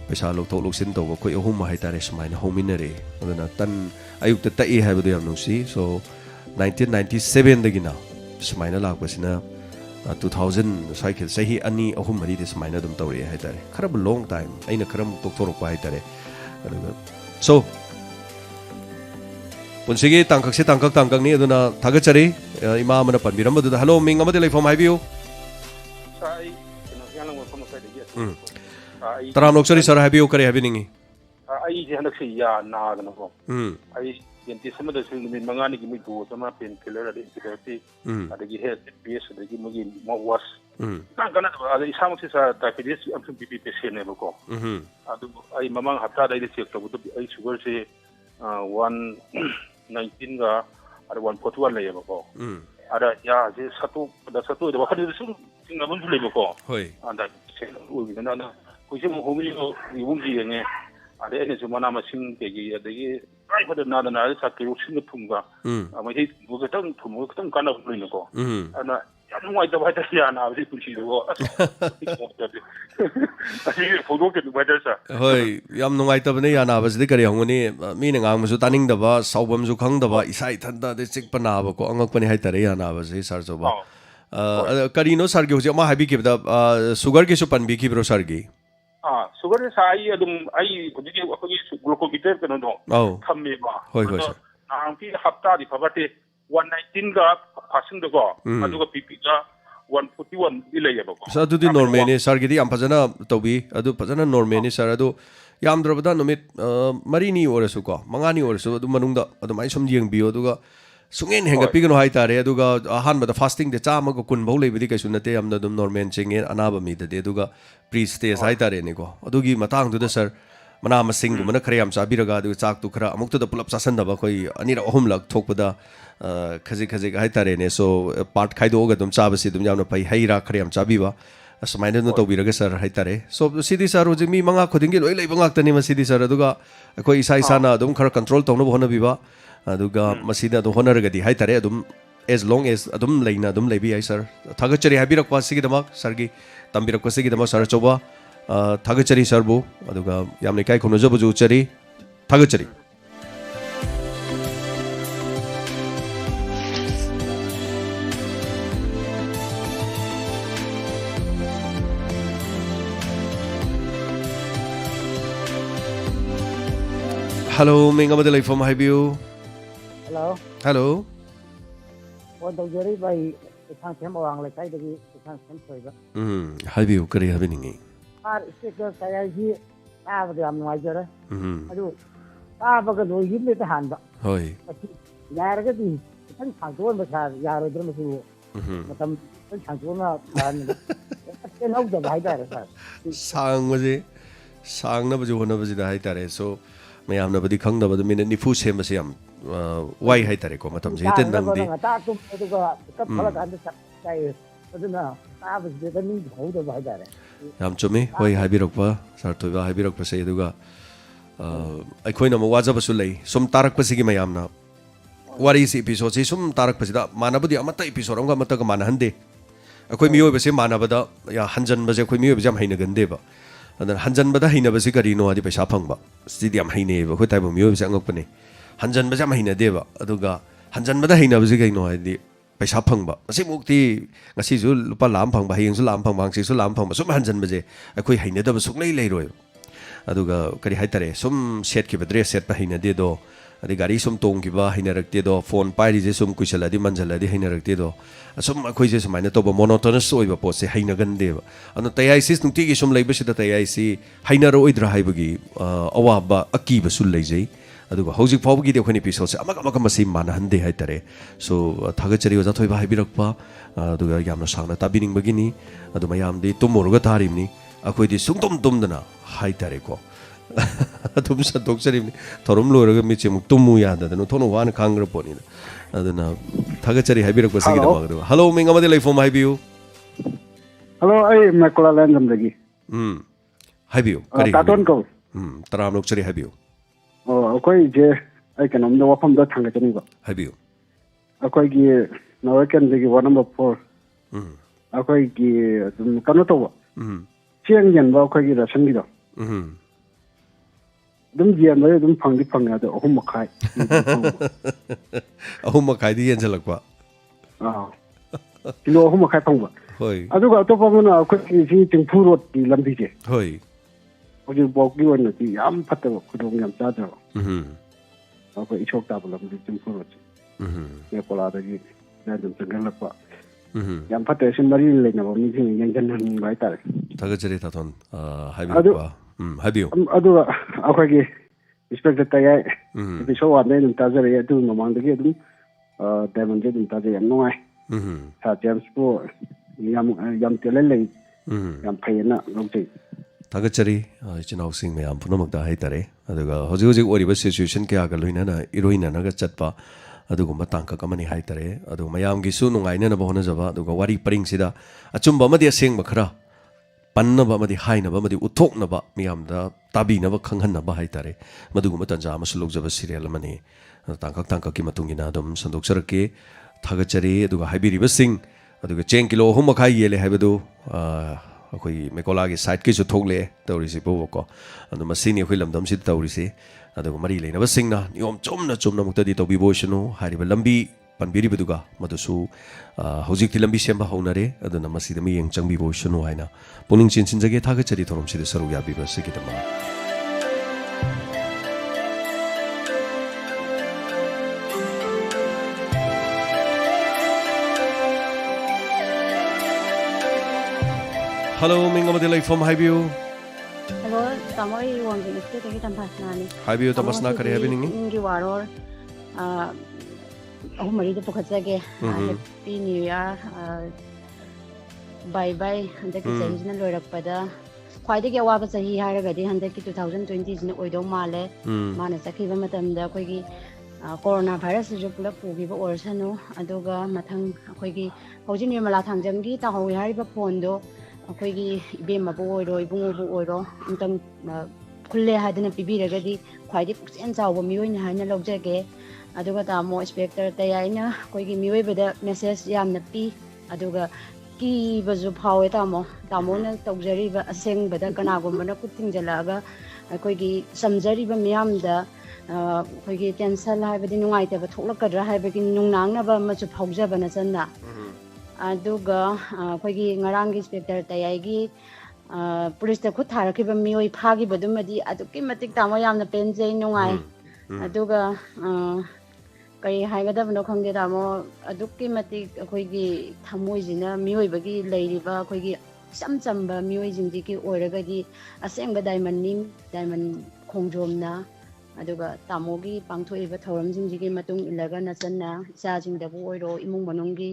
pesa lok thok lok sin to ba khoi ahum hai tare smaina hominare adana tan ayuk ta ta e hai badu yam nusi so 1997 dagina smaina lakpasina 2000 cycle sahi ani ahum mari de smaina dum tawre hai tare kharab long time aina kharam tok torok pa hai tare so punsigi tangkak ni aduna thagachari ima amana panbiram adu hello ming amade leifom haibiu sai yang lang ko sai de taram loksari sar haibiu kare habiningi ai je hanak si ya na ga no ai yenti sama da su min mangani gi mi do sama pen killer da intirati adagi he ps adagi mugi mo was kan kana da isam si sa diabetes am sum bp patient ne ko adu ai mamang hafta da check to ai sugar se 119 ga ada 141 le ko ada ya je satu da wakati su tinggal mun le ko hoi anda se u gi na ko je mo homi ko yum ji ne ada ene su mana masing kegi adagi ai pada na sa ke usin thumga amai bu ga tang thumu tang kana bulin ko ana ya nuai da bai da ya na bi kunchi do asi photo ke bai da sa hoi yam nungai ta bane ya na ba sidi kari hongoni mi na ngang su taning da ba saubam su khang da ba isai than da de chik pa na ba ko angak pani hai tare ya na ba se sar so ba kari no sar ge hoje ma habi ke da sugar ke su pan bi ki bro sar ge sugar sai adum ai kujigi akogi glucometer kano do thamme ba hoi hoi sir ang pi hafta di phabate 119 ga passing do go aduga pp ga 141 ilay ba ko sa du di normal ni sar gi di am phajana tobi adu phajana normal ni sir adu yam drabada numit mari ni orasu ko mangani orasu adu manungda adu mai som yeng bio aduga sungen henga pigano hai tare aduga ahan ba fasting de chama ko kun bau lebidi kai sunate amna dum normal chenge anaba mi de aduga pre stage hai tare ni ko adugi matang du da sir mana masing gu mana khare am chabiraga adu chak tu khara amuk tu da pulap sasan da ba koi anira ahum lak thokpada khaji hai tare ne so part khai do ga dum chabasi dum jamna pai haira khare am chabi ba asmaina no to biraga sir hai tare so sidi sir roji mi manga khodingi loi lei bangak tani ma sidi sir aduga koi isai sana dum khara control tawna bona biba aduga masida do honaragadi hai tare adum as long as adum leina adum lebi ai sir thagachari habirak wasigi damak sargi tambirak wasigi damak sar choba thagachari sir bu aduga yamne kai khono jobu chari thagachari hello minga madalai from haibiu hello What the jury by the Tantam or like I did the Tantam. Haibiu kari habiningi Stickers I hear have the Amwager. I do. Ah, because we give me the hand. hoi Yaragati, some control but have Yarodramasu. But some control and ꯄꯦꯜꯍꯧꯗꯕ ꯍꯥꯏꯇꯥꯔꯦ ꯁꯥꯔ ꯁꯥꯡꯅꯕꯁꯨ ꯍꯣꯠꯅꯕꯁꯤꯗ ꯍꯥꯏꯇꯥꯔꯦ ꯁꯣ ꯃꯌꯥꯝꯅꯕꯨꯗꯤ ꯈꯪꯗꯕꯗ minute 90 ꯁꯦꯝꯕꯁꯦ ꯌꯥꯝ ꯋꯥꯏ ꯍꯥꯏꯇꯥꯔꯦꯀꯣ ꯃꯇꯝꯁꯦ ꯍꯦꯛꯇ ꯅꯪꯗꯦ ꯉꯇꯥ ꯑꯗꯨꯒ pickup ꯊꯣꯛꯂꯀꯥꯟꯗ ꯆꯥꯏ ꯑꯗꯨꯅ ꯇꯥꯕꯁꯤꯗ ꯃꯤ ꯍꯧꯗꯕ ꯍꯥꯏꯇꯥꯔꯦ ꯌꯥꯝ ꯆꯨꯝꯃꯤ ꯍꯣꯏ ꯍꯥꯏꯕꯤꯔꯛꯄ ꯁꯥꯔ ꯊꯣꯏꯕ ꯍꯥꯏꯕꯤꯔꯛꯄꯁꯦ ꯑꯗꯨꯒ ꯑꯩꯈꯣꯏꯅ ꯑꯃꯨꯛ ꯋꯥꯖꯕꯁꯨ ꯂꯩ ꯁꯨꯝ ꯇꯥꯔꯛꯄꯁꯤꯒꯤ ꯃꯌꯥꯝꯅ ꯋꯥꯔꯤꯁꯤ ꯏꯄꯤꯁꯣꯗꯁꯤ ꯁꯨꯝ ꯇꯥꯔꯛꯄꯁꯤꯗ ꯃꯥꯟꯅꯕꯗꯤ ꯑꯃꯠꯇ ꯏꯄꯤꯁꯣꯗ ꯑꯃꯒ ꯑꯃꯠꯇꯒ ꯃꯥꯟꯅꯍꯟꯗꯦ ꯑꯩꯈꯣꯏ ꯃꯤꯑꯣꯏꯕꯁꯦ ꯃꯥꯟꯅꯕꯗ ꯍꯟꯖꯟꯕꯁꯦ ꯑꯩꯈꯣꯏ ꯃꯤꯑꯣꯏꯕꯁꯦ ꯌꯥꯝ ꯍꯩꯅꯒꯟꯗꯦꯕ ꯑꯗꯨꯅ ꯍꯟꯖꯟꯕꯗ ꯍꯩꯅꯕꯁꯤ ꯀꯔꯤꯅꯣ ꯍꯥꯏꯗꯤ ꯄꯩꯁꯥ ꯐꯪꯕ ꯁꯤꯗꯤ ꯌꯥꯝ ꯍꯩꯅꯩꯌꯦꯕ ꯑꯩꯈꯣꯏ ꯇꯥꯏꯕꯪ ꯃꯤꯑꯣꯏꯕꯁꯦ ꯑꯉꯛꯄꯅꯦ ꯍꯟꯖꯟꯕꯁꯦ ꯌꯥꯝ ꯍꯩꯅꯗꯦꯕ ꯑꯗꯨꯒ ꯍꯟꯖꯟꯕꯗ ꯍꯩꯅꯕꯁꯤ ꯀꯩꯅꯣ ꯍꯥꯏꯗꯤ ꯄꯩꯁꯥ ꯐꯪꯕ ꯃꯁꯤꯃꯨꯛꯇꯤ ꯉꯁꯤꯁꯨ ꯂꯨꯄꯥ ꯂꯥꯛ ꯑꯃ ꯐꯪꯕ ꯍꯌꯦꯡꯁꯨ ꯂꯥꯛ ꯑꯃ ꯐꯪꯕ ꯍꯪꯆꯤꯠꯁꯨ ꯂꯥꯛ ꯑꯃ ꯐꯪꯕ ꯁꯨꯝ ꯍꯟꯖꯟꯕꯁꯦ ꯑꯩꯈꯣꯏ ꯍꯩꯅꯗꯕ ꯁꯨꯡꯂꯩ ꯂꯩꯔꯣꯏꯕ ꯑꯗꯨꯒ ꯀꯔꯤ ꯍꯥꯏꯇꯥꯔꯦ ꯁꯨꯝ ꯁꯦꯠꯈꯤꯕ ꯗ꯭ꯔꯦꯁ ꯁꯦꯠꯄ ꯍꯩꯅꯗꯦꯗꯣ ꯑꯗꯩ ꯒꯥꯔꯤ ꯁꯨꯝ ꯇꯣꯡꯈꯤꯕ ꯍꯩꯅꯔꯛꯇꯦꯗꯣ ꯐꯣꯟ ꯄꯥꯏꯔꯤꯁꯦ ꯁꯨꯝ ꯀꯨꯏꯁꯜꯂꯗꯤ ꯃꯟꯖꯜꯂꯗꯤ ꯍꯩꯅꯔꯛꯇꯦꯗो ꯑꯁꯨꯝ ꯑꯩꯈꯣꯏꯁꯦ ꯁꯨꯃꯥꯏꯅ ꯇꯧꯕ ꯃꯣꯅꯣꯇꯣꯅꯁ ꯑꯣꯏꯕ ꯄꯣꯠꯁꯦ ꯍꯩꯅꯒꯟꯗꯦꯕ ꯑꯗꯨꯅ ꯇꯌꯥꯏꯁꯤ ꯅꯨꯡꯇꯤꯒꯤ ꯁꯨꯝ ꯂꯩꯕꯁꯤꯗ ꯇꯌꯥꯏꯁꯤ ꯍꯩꯅꯔꯛꯑꯣꯏꯗ꯭ꯔꯥ ꯍꯥꯏꯕꯒꯤ ꯑꯋꯥꯕ ꯑꯀꯤꯕꯁꯨ ꯂꯩꯖꯩ ꯑꯗꯨꯒ ꯍꯧꯖꯤꯛ ꯐꯥꯎꯕꯒꯤꯗꯤ ꯑꯩꯈꯣꯏꯅ ꯏꯄꯤꯁꯣꯗꯁꯦ ꯑꯃꯒ ꯃꯁꯤ ꯃꯥꯟꯅꯍꯟꯗꯦ ꯍꯥꯏꯇꯥꯔꯦ ꯁꯣ ꯊꯥꯒꯠꯆꯔꯤ ꯑꯣꯖꯥ ꯊꯣꯏꯕ ꯍꯥꯏꯕꯤꯔꯛꯄ ꯑꯗꯨꯒ ꯌꯥꯝꯅ ꯁꯥꯡꯅ ꯇꯥꯕꯤꯅꯤꯡꯕꯒꯤꯅꯤ ꯑꯗꯨ ꯃꯌꯥꯝꯗꯤ ꯇꯨꯝꯃꯨꯔꯒ ꯇꯥꯔꯤꯕꯅꯤ ꯑꯩꯈꯣꯏꯗꯤ ꯁꯨꯡꯇꯨꯝ ꯇꯨꯝꯗꯅ ꯍꯥꯏꯇꯥꯔꯦꯀꯣ ꯑꯗꯨꯝ ꯁꯟꯗꯣꯛꯆꯔꯤꯕꯅꯤ ꯊꯧꯔꯝ ꯂꯣꯏꯔꯒ ꯃꯤꯠꯁꯦ ꯑꯃꯨꯛ ꯇꯨꯝꯃꯨ ꯌꯥꯗꯗꯅ ꯊꯣꯛꯅ ꯋꯥꯅ ꯈꯥꯡꯈ꯭ꯔ ꯄꯣꯠꯅꯤꯅ ꯑꯗꯨꯅ ꯊꯥꯒꯠꯆꯔꯤ ꯍꯥꯏꯕꯤꯔꯛꯄꯁꯤꯒꯤꯗꯃꯛ ꯑꯗꯨꯒ ꯍꯜꯂꯣ ꯃꯤꯡ ꯑꯃꯗꯤ ꯂꯩꯐꯝ ꯍꯥꯏꯕꯤꯌꯨ ꯍꯜꯂꯣ ꯑꯩ ꯃꯦꯀꯣꯂꯥꯂꯦꯟꯗꯝꯗꯒꯤ ꯍꯥꯏꯕꯤꯌꯨ ꯀꯔꯤ ꯇꯥꯇꯣꯟ ꯀꯧ ꯇꯔꯥꯝ ꯅꯣꯛꯆꯔꯤ ꯍꯥꯏꯕꯤꯌꯨ ꯑꯣ ꯑꯩꯈꯣꯏꯁꯦ ꯑꯩ ꯀꯩꯅꯣꯝꯗ ꯋꯥꯐꯝꯗ ꯊꯥꯡꯒꯠꯆꯅꯤꯡꯕ ꯍꯥꯏꯕꯤꯌꯨ ꯑꯩꯈꯣꯏꯒꯤ ꯅꯋꯥꯔꯀꯦꯟꯗꯒꯤ ꯋꯥꯔꯗ ꯅꯝꯕꯔ 4 ꯑꯩꯈꯣꯏꯒꯤ ꯑꯗꯨꯝ ꯀꯩꯅꯣ ꯇꯧꯕ ꯆꯦꯡ ꯌꯦꯟꯕ ꯑꯩꯈꯣꯏꯒꯤ ꯔꯦꯁꯟꯒꯤꯗꯣ ꯑꯗꯨꯝ ꯌꯦꯟꯕꯗꯤ ꯑꯗꯨꯝ ꯐꯪꯗꯤ ꯐꯪꯉꯦ ꯑꯗꯣ 3.5 ꯑꯍꯨꯝ ꯃꯈꯥꯏꯗꯤ ꯌꯦꯟꯁꯤꯜꯂꯛꯄ ꯀꯤꯂꯣ 3.5 ꯐꯪꯕ ꯍꯣꯏ ꯑꯗꯨꯒ ꯑꯇꯣꯞꯄ ꯑꯃꯅ ꯑꯩꯈꯣꯏꯒꯤ ꯁꯤ ꯆꯤꯡꯐꯨ ꯔꯣꯗꯀꯤ ꯂꯝꯕꯤꯁꯦ ꯍꯣꯏ ꯍꯧꯖꯤꯛꯐꯥꯎꯒꯤ ꯑꯣꯏꯅꯗꯤ ꯌꯥꯝ ꯐꯠꯇꯕ ꯈꯨꯗꯣꯡ ꯌꯥꯝ ꯆꯥꯗ꯭ꯔꯕ ꯑꯩꯈꯣꯏ ꯏꯁꯣꯛ ꯇꯥꯕ ꯂꯝꯕꯤ ꯆꯤꯡꯐꯨ ꯔꯣꯗꯁꯦ ꯅꯦꯄꯣꯂꯥꯗꯒꯤ ꯑꯗꯨꯝ ꯆꯪꯁꯤꯜꯂꯛꯄ ꯌꯥꯝ ꯐꯠꯇꯦ ꯁꯤ ꯃꯔꯤ ꯂꯩꯅꯕ ꯃꯤꯁꯤꯡ ꯌꯦꯡꯁꯤꯟꯍꯟꯅꯤꯡꯕ ꯍꯥꯏꯇꯥꯔꯦ ꯊꯥꯒꯠꯆꯔꯤ ꯇꯥꯇꯣꯟ ꯍꯥꯏꯕꯤꯔꯛꯄ ꯍꯥꯏꯕꯤꯌꯨ ꯑꯗꯨꯒ ꯑꯩꯈꯣꯏꯒꯤ ꯏꯟꯁꯄꯦꯛꯇꯔ ꯇꯌꯥꯏ ꯏꯄꯤꯁꯣꯗ 1ꯗꯩ ꯑꯗꯨꯝ ꯇꯥꯖꯔꯛꯑꯦ ꯑꯗꯨ ꯃꯃꯥꯡꯗꯒꯤ ꯑꯗꯨꯝ ꯗꯥꯏꯃꯟꯁꯦ ꯑꯗꯨꯝ ꯇꯥꯖꯩ ꯌꯥꯝ ꯅꯨꯡꯉꯥꯏ ꯁꯥꯔ ꯖꯦꯝꯁꯄꯨ ꯌꯥꯝ ꯇꯦꯂꯦꯟ ꯂꯩ ꯌꯥम ꯐꯩꯌꯦꯅ ꯂꯧꯖꯩ ꯊꯥꯒꯠꯆꯔꯤ ꯏꯆꯤꯟ ꯏꯅꯥꯎꯁꯤꯡ ꯃꯌꯥꯝ ꯄꯨꯝꯅꯃꯛꯇ ꯍꯥꯏꯇꯥꯔꯦ ꯑꯗꯨꯒ ꯍꯧꯖꯤꯛ ꯍꯧꯖꯤꯛ ꯑꯣꯏꯔꯤꯕ ꯁꯤꯆꯨꯋꯦꯁꯟ ꯀꯌꯥꯒ ꯂꯣꯏꯅꯅ ꯏꯔꯣꯏꯅꯅꯒ ꯆꯠꯄ ꯑꯗꯨꯒꯨꯝꯕ ꯇꯥꯡꯀꯛ ꯑꯃꯅꯤ ꯍꯥꯏꯇꯥꯔꯦ ꯑꯗꯨꯒ ꯃꯌꯥꯝꯒꯤꯁꯨ ꯅꯨꯡꯉꯥꯏꯅꯅꯕ ꯍꯣꯠꯅꯖꯕ ꯑꯗꯨꯒ ꯋꯥꯔꯤ ꯄꯔꯤꯡꯁꯤꯗ ꯑꯆꯨꯝꯕ ꯑꯃꯗꯤ ꯑꯁꯦꯡꯕ ꯈꯔ ꯄꯟꯅꯕ ꯑꯃꯗꯤ ꯍꯥꯏꯅꯕ ꯑꯃꯗꯤ ꯎꯠꯊꯣꯛꯅꯕ ꯃꯤꯌꯥꯝꯗ ꯇꯥꯕꯤꯅꯕ ꯈꯪꯍꯟꯅꯕ ꯍꯥꯏꯇꯥꯔꯦ ꯃꯗꯨꯒꯨꯝꯕ ꯇꯥꯟꯖꯥ ꯑꯃꯁꯨ ꯂꯧꯖꯕ ꯁꯤरिꯌꯦꯜ ꯑꯃꯅꯤ ꯇꯥꯡꯀꯛ ꯇꯥꯡꯀꯛꯀꯤ ꯃꯇꯨꯡ ꯏꯟꯅ ꯑꯗꯨꯝ ꯁꯟꯗꯣꯛꯆꯔꯛꯀꯦ ꯊꯥꯒꯠꯆꯔꯤ ꯑꯗꯨꯒ ꯍꯥꯏꯕꯤꯔꯤꯕꯁꯤꯡ ꯑꯗꯨꯒ ꯆꯦꯡ ꯀꯤꯂꯣ 3.5 ꯌꯦꯜꯂꯦ ꯍꯥꯏꯕꯗꯨ ꯑꯩꯈꯣꯏꯒꯤ ꯃꯦꯀꯣꯂꯥꯒꯤ ꯁꯥꯏꯠꯀꯤꯁꯨ ꯊꯣꯛꯂꯛꯑꯦ ꯇꯧꯔꯤꯁꯤꯕꯨꯀꯣ ꯑꯗꯣ ꯃꯁꯤꯅꯤ ꯑꯩꯈꯣꯏ ꯂꯝꯗꯝꯁꯤꯗ ꯇꯧꯔꯤꯁꯤ ꯑꯗꯨꯒ ꯃꯔꯤ ꯂꯩꯅꯕꯁꯤꯡꯅ ꯅꯤꯌꯣꯝ ꯆꯨꯝꯅꯃꯨꯛꯇꯗꯤ ꯇꯧꯕꯤꯕ ꯑꯣꯏꯁꯅꯨ ꯍꯥꯏꯔꯤꯕ ꯂꯝꯕꯤ ꯄꯟꯕꯤꯔꯤꯕꯗꯨꯒ ꯃꯗꯨꯁꯨ ꯍꯧꯖꯤꯛꯇꯤ ꯂꯝꯕꯤ ꯁꯦꯝꯕ ꯍꯧꯅꯔꯦ ꯑꯗꯨꯅ ꯃꯁꯤꯗ ꯃꯤꯠꯌꯦꯡ ꯆꯪꯕꯤꯕ ꯑꯣꯏꯁꯅꯨ ꯍꯥꯏꯅ ꯄꯨꯛꯅꯤꯡ ꯆꯤꯟꯁꯤꯟꯖꯒꯦ ꯊꯥꯒꯠꯆꯔꯤ ꯊꯧꯔꯝꯁꯤꯗ ꯁꯔꯨꯛ ꯌꯥꯕꯤꯕꯁꯤꯒꯤꯗꯃꯛ Hello, Ming Amadi Leifom, Haibiu. Hello, tamo I wangin iste tegi tampasna ni. Haibiu tampasna kare habiningi. Ingi waror, mari to pukhatsage. Happy New Year. Bye bye. Handaki sahi jina loirak pada. Khwaide ke awa ba sahi haragadi handaki 2020 jina oidong male. Mana sakhiba matamda koigi corona virus ju pulap pugiba orsanu aduga mathang akoigi hojin Nirmala Thangjamgi tahawi hariba phondo ꯑꯩꯈꯣꯏꯒꯤ ꯏꯕꯦꯝꯃꯕꯨ ꯑꯣꯏꯔꯣ ꯏꯕꯨꯡꯉꯣꯕꯨ ꯑꯣꯏꯔꯣ ꯑꯝꯇꯪ ꯈꯨꯜꯂꯦ ꯍꯥꯏꯗꯅ ꯄꯤꯕꯤꯔꯒꯗꯤ ꯈ꯭ꯋꯥꯏꯗꯒꯤ ꯄꯨꯛꯆꯦꯜ ꯆꯥꯎꯕ ꯃꯤꯑꯣꯏꯅꯤ ꯍꯥꯏꯅ ꯂꯧꯖꯒꯦ ꯑꯗꯨꯒ ꯇꯥꯃꯣ ꯏꯟꯁꯄꯦꯛꯇꯔ ꯇꯌꯥꯏꯅ ꯑꯩꯈꯣꯏꯒꯤ ꯃꯤꯑꯣꯏꯕꯗ ꯃꯦꯁꯦꯖ ꯌꯥꯝꯅ ꯄꯤ ꯑꯗꯨꯒ ꯀꯤꯕꯁꯨ ꯐꯥꯎꯋꯦ ꯇꯥꯃꯣꯅ ꯇꯧꯖꯔꯤꯕ ꯑꯁꯦꯡꯕꯗ ꯀꯅꯥꯒꯨꯝꯕꯅ ꯈꯨꯠ ꯊꯤꯡꯖꯤꯜꯂꯛꯑꯒ ꯑꯩꯈꯣꯏꯒꯤ ꯆꯝꯖꯔꯤꯕ ꯃꯤꯌꯥꯝꯗ ꯑꯩꯈꯣꯏꯒꯤ ꯇꯦꯟꯁꯟ ꯍꯥꯏꯕꯗꯤ ꯅꯨꯡꯉꯥꯏꯇꯕ ꯊꯣꯛꯂꯛꯀꯗ꯭ꯔꯥ ꯍꯥꯏꯕꯒꯤ ꯅꯨꯡꯅꯥꯡꯅꯕ ꯑꯃꯁꯨ ꯐꯥꯎꯖꯕ ꯅꯆꯟꯅ ꯑꯗꯨꯒ ꯑꯩꯈꯣꯏꯒꯤ ꯉꯔꯥꯡꯒꯤ ꯏꯟꯁꯄꯦꯛꯇꯔ ꯇꯌꯥꯏꯒꯤ ꯄꯨꯂꯤꯁꯇ ꯈꯨꯠ ꯊꯥꯔꯛꯈꯤꯕ ꯃꯤꯑꯣꯏ ꯐꯥꯈꯤꯕꯗꯨꯃꯗꯤ ꯑꯗꯨꯛꯀꯤ ꯃꯇꯤꯛ ꯇꯥꯃꯣ ꯌꯥꯝꯅ ꯄꯦꯟꯖꯩ ꯅꯨꯡꯉꯥꯏ ꯑꯗꯨꯒ ꯀꯔꯤ ꯍꯥꯏꯒꯗꯕꯅꯣ ꯈꯪꯗꯦ ꯇꯥꯃꯣ ꯑꯗꯨꯛꯀꯤ ꯃꯇꯤꯛ ꯑꯩꯈꯣꯏꯒꯤ ꯊꯃꯣꯏꯁꯤꯅ ꯃꯤꯑꯣꯏꯕꯒꯤ ꯂꯩꯔꯤꯕ ꯑꯩꯈꯣꯏꯒꯤ ꯏꯆꯝ ꯆꯝꯕ ꯃꯤꯑꯣꯏꯁꯤꯡꯁꯤꯒꯤ ꯑꯣꯏꯔꯒꯗꯤ ꯑꯁꯦꯡꯕ ꯗꯥꯏꯃꯟꯅꯤ ꯗꯥꯏꯃꯟ ꯈꯣꯡꯖꯣꯝꯅ ꯑꯗꯨꯒ ꯇꯥꯃꯣꯒꯤ ꯄꯥꯡꯊꯣꯛꯏꯕ ꯊꯧꯔꯝꯁꯤꯡꯁꯤꯒꯤ ꯃꯇꯨꯡ ꯏꯜꯂꯒ ꯅꯆꯟꯅ ꯏꯆꯥꯁꯤꯡꯗꯕꯨ ꯑꯣꯏꯔꯣ ꯏꯃꯨꯡ ꯃꯅꯨꯡꯒꯤ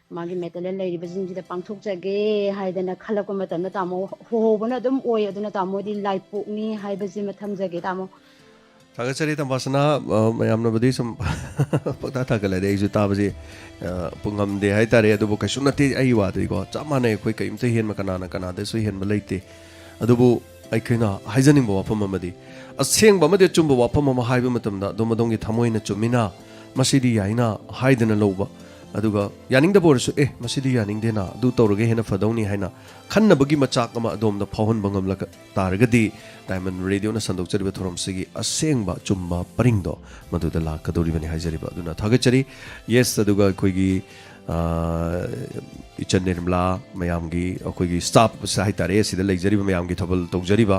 मागी मेटल लेरिबसिंगसिदा पांथोकजगे हाइदना खलक मतन तामो होबना दम ओय अदुना तामो दि लाइपोकनी हाइबसि मथमजगे तामो थागचरी तंबासना मयामना बदी सम पता थागले दे जु ताबजे पुंगम दे हाय तारे अदुबो कैसु नते आई वादि को चामाने कोई कइमते हेन मकना कना दे सु हेन मलैते अदुबो अइखैना हाइजनिंग वाफम अमदी असेंग बमदे चुंब वाफम अम हाइब मतमदा दोमदोंगी थमोइना चुमिना मसिदी याइना हाइदना लौबा अदुगा यानिंग द बोरसु मसिदी यानिंग देना दु तौरगे हेना फदौनी हाइना खन्नबगी मचाक अमा अदोमदा फावन बंगम लक तारगदी डायमंड रेडियो ना संदोक चरिबा theorem सिगी असेंगबा Chumba परिंगदो मदुदा लाकदोरिबनि हाइजरिबा अदुना थागचरी yes अदुगा कोइगी इचन Nirmala मयामगी अखोइगी staff साहितारे सिदा लेजरिबा मयामगी थबल तौजरिबा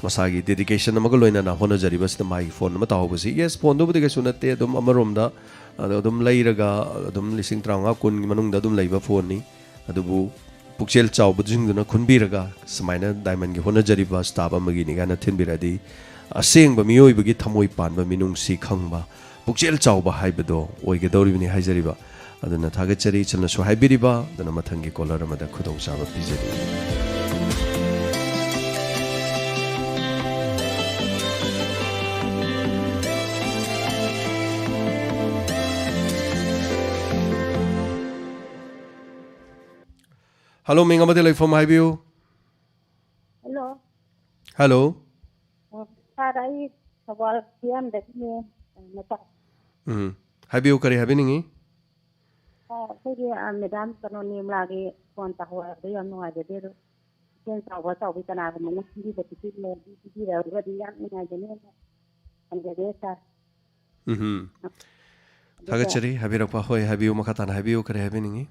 मसागी डेडिकेशन अमग लोइना होनजरिबा सिदा माई फोन अमा ताहोबसि यस फोन दोबदि कैसु नते अदुम अमरोमदा अदुम लैरगा अदुम लिसिंग त्रांगा कुन मनुंगदा अदुम लैबा फोन नि अदुबु पुक्सेल चावबजिंगदुना खुनबिरगा समाइना डायमंड गी होनजरिबा स्टाफ अमगी निगाना थिनबिरादि असेंगबा मियोइबगी थमोइ पानबा मिनुंगसि खंगबा पुक्सेल चावबा हाइबदो ओइगदौरिबनि हाइजरिबा अदुना थागचरी चलनसु हाइबिरिबा दना मथंगी कॉलर अमदा खुदोंग चाबा पिजरि हेलो मिंग अमदे लाइफम हाइबियो हेलो हेलो साराई सवाल कियाम देखने मता हाइबियो करे हाबिनिंगी ꯑꯩꯈꯣꯏꯒꯤ ꯃꯦꯗꯥꯝ ꯀꯩꯅꯣ ꯅꯤꯔꯃꯂꯥꯒꯤ ꯐꯣꯟ ꯇꯧꯍꯧꯔꯕꯗ ꯌꯥꯝ ꯅꯨꯡꯉꯥꯏꯖꯗꯦ ꯑꯗꯣ ꯏꯆꯦꯜ ꯆꯥꯎꯕ ꯆꯥꯎꯕꯤ ꯀꯅꯥꯒꯨꯝꯕꯅ ꯄꯤꯕꯤꯔꯒꯗꯤ ꯌꯥꯝ ꯅꯨꯡꯉꯥꯏꯖꯅꯦꯅ ꯈꯟꯖꯔꯦ ꯁꯥꯔ थागचरी हाबिरपा होय हाबियो मखातान हाबियो करे हाबिनिंगी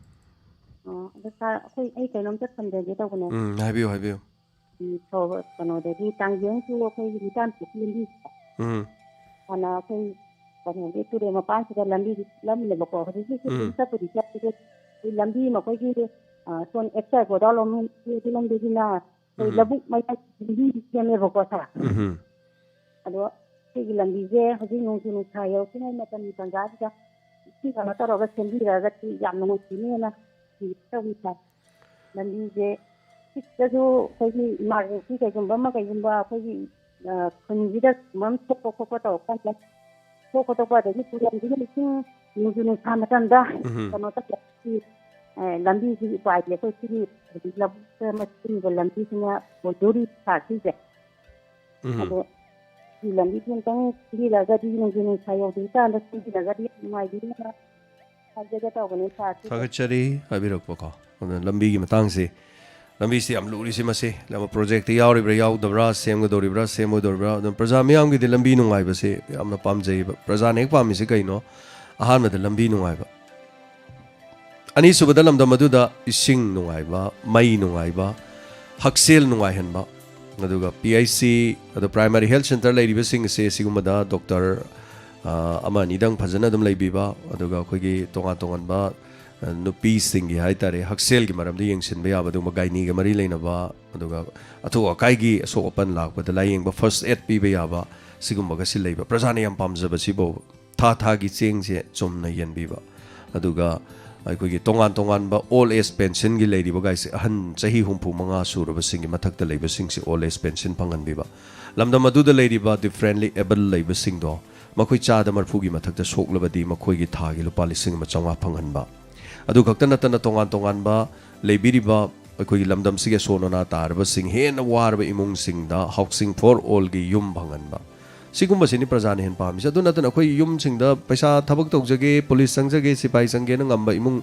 ꯑꯗꯣ ꯁꯥꯔ ꯑꯩ ꯀꯩꯅꯣꯝꯇ ꯊꯝꯖꯒꯦ ꯇꯧꯕꯅꯦ हाबियो हाबियो ꯀꯩꯅꯣꯗꯒꯤ ꯇꯥꯡꯖꯦꯡꯁꯨ ꯑꯩꯈꯣꯏꯒꯤ ꯅꯤꯄꯥꯟ ꯂꯝꯕꯤ ꯍꯥꯟꯅ ꯑꯩꯈꯣꯏ ꯀꯩꯅꯣꯒꯤ ꯇꯨꯔꯦꯜ ꯃꯄꯥꯟꯁꯤꯗ ꯂꯝꯂꯦꯕꯀꯣ ꯍꯧꯖꯤꯛꯇꯤ ꯆꯠꯄꯨꯗꯤ ꯆꯠꯄꯗꯤ ꯂꯝꯕꯤ ꯃꯈꯣꯏꯒꯤ ꯁꯣꯟ ꯑꯦꯛꯁꯥꯏ ꯒꯣꯗꯥꯎꯟꯂꯣꯝꯒꯤ ꯂꯝꯕꯤꯁꯤꯅ ꯑꯩꯈꯣꯏ ꯂꯧꯕꯨꯛ ꯃꯌꯥꯏ ꯂꯝꯕꯤ ꯁꯦꯝꯃꯦꯕꯀꯣ ꯁꯥꯔ ꯑꯗꯣ ꯁꯤꯒꯤ ꯂꯝꯕꯤꯁꯦ ꯍꯧꯖꯤꯛ ꯅꯣꯡꯖꯨ ꯅꯨꯡꯁꯥ ꯌꯧꯔꯛꯇ꯭ꯔꯤꯉꯩ ꯃꯇꯝꯒꯤ ꯇꯥꯟꯖꯥꯁꯤꯗ ꯁꯤ ꯀꯩꯅꯣ ꯇꯧꯔꯒ ꯁꯦꯝꯕꯤꯔꯒꯗꯤ ꯌꯥꯝꯅ ꯅꯨꯡꯁꯤꯅꯦꯅ ꯇꯧꯏ ꯁꯥꯔ ꯂꯝꯕꯤꯁꯦ ꯁꯤꯗꯁꯨ ꯑꯩꯈꯣꯏꯒꯤ ꯏꯃꯥꯔꯖꯦꯟꯁꯤ ꯀꯩꯒꯨꯝꯕ ꯑꯃ ꯀꯩꯒꯨꯝꯕ ꯑꯩꯈꯣꯏꯒꯤ ꯈꯨꯟꯁꯤꯗ ꯃꯔꯝ ꯊꯣꯛꯄ ꯈꯣꯠꯄ ꯇꯧꯔꯀꯥꯟꯗ ꯊꯣꯛꯄ ꯑꯗꯒꯤ ꯇꯨꯔꯦꯜꯁꯤꯒꯤ ꯏꯁꯤꯡ ꯅꯣꯡꯖꯨ ꯅꯨꯡꯁꯥ ꯃꯇꯝꯗ ꯀꯩꯅꯣ ꯇꯧꯕꯒꯤ ꯂꯝꯕꯤꯁꯤꯒꯤ ꯎꯄꯥꯏꯗꯤ ꯑꯩꯈꯣꯏ ꯁꯤꯒꯤ ꯍꯧꯖꯤꯛ ꯂꯧꯕꯨꯛꯇ ꯃꯆꯤꯟꯕ ꯂꯝꯕꯤꯁꯤꯅ ꯑꯣꯏꯗꯣꯔꯤ ꯁꯥꯔ ꯁꯤꯁꯦ ꯑꯗꯣ ꯁꯤ ꯂꯝꯕꯤꯁꯤ ꯑꯃꯨꯛꯇꯪ ꯁꯤꯟꯕꯤꯔꯒꯗꯤ ꯅꯣꯡꯖꯨ ꯅꯨꯡꯁꯥ ꯌꯧꯗ꯭ꯔꯤꯀꯥꯟꯗ ꯁꯤꯟꯕꯤꯔꯒꯗꯤ ꯅꯨꯡꯉꯥꯏꯕꯤꯅ ꯍꯥꯏꯖꯒꯦ ꯇꯧꯕꯅꯤ ꯁꯥꯔ थागचरी हाबिरपको लंबी की मतंगसे लंबी से हम लूरीसी मसे लम प्रोजेक्ट यावरिब्रा यावदब्रा सेमगदोरिब्रा सेमोदोरिब्रा अदम प्रजा मियामगी दे लंबी नुंगाइबसे यामना पामजैबा प्रजा नेक पामिसे कइनो अहानमद लंबी नुंगाइबा अनि सुबदा लमदा मदुदा इसिंग नुंगाइबा मई नुंगाइबा हक्सेल नुंगाइहनबा अदुगा पीआईसी अदो प्राइमरी हेल्थ सेंटर लेरिबसिंग से सिगुमदा डॉक्टर अमा निदंग फजना दम लेबिबा अदुगा खोगी तोंगा तोंगनबा नुपी सिंगी हाइतारे हक्सेल की मरमदे यंगसिनबा याबदुमा गाइनी गे मरी लेनबा अदुगा अथो अकाइगी असोपन लाकबदा लायेंगबा फर्स्ट एड पीबा याबा सिगुमबा गसि लेबा प्रजाने याम पामजबसिबो था की चेंगसे चुमना यनबीबा अदुगा अखोगी तोंगान तोंगानबा ओल एज पेंशन की लेरिबा गाइसे अहन चही 65 सुरबा सिंगी मथक्ता लेबा सिंगसे ओल एज पेंशन फंगनबीबा लमदम अदुदा लेरिबा डिफरेंटली एबल लेबा सिंगदो मखोई चादा मरफुगी मथक्ता सोकलबदी मखोईगी थागी लुपा लिसिंग मा चंगा फंगनबा अदु खक्ता नतना तोंगान तोंगानबा लेबिरिबा अखोई लमदम सिगे सोनना तारबा सिंग हेन वारबा इमुंग सिंगदा हाउसिंग फॉर ऑल गी युम भंगनबा सिगुम सिनी प्रजाने हेन पामिस अदु नतना अखोई युम सिंगदा पैसा थबक तौजगे पुलिस संजगे सिपाही संगे न ngamba इमुंग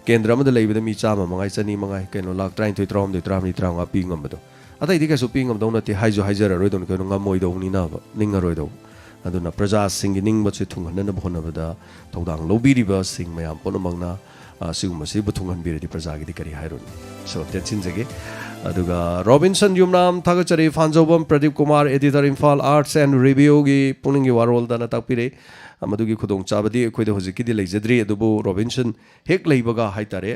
केंद्र अमदा लेबिदा मी चामा मंगाई चनी मंगाई कैनो लाख 33 33 33 33 पी ngambado अतै दि कैसु पी ngambदौ नते हाइजो हाइजरा रोइदोन कैनो ngमोइदौनी ना निंगरोइदौ अदुना प्रजा सिंग निंगबसे थुंगनना भोनबदा तौदांग लोबिरिबा सिंग मयाम पोनमंगना सिगुमसे बुथुंगनबिरदि प्रजागिदि करी हाइरोन सो तेचिनजगे अदुगा रॉबिन्सन युमनाम थागचरी Phanjoubam Pradeep Kumar editor Imphal Arts and Review की पुनिंग वारोल दना ताकपिरे मदुगी खुदोंग चाबदी अखोइदे हुजिकिदि लेजद्री अदुबो रॉबिन्सन हेक लेबगा हाइतारे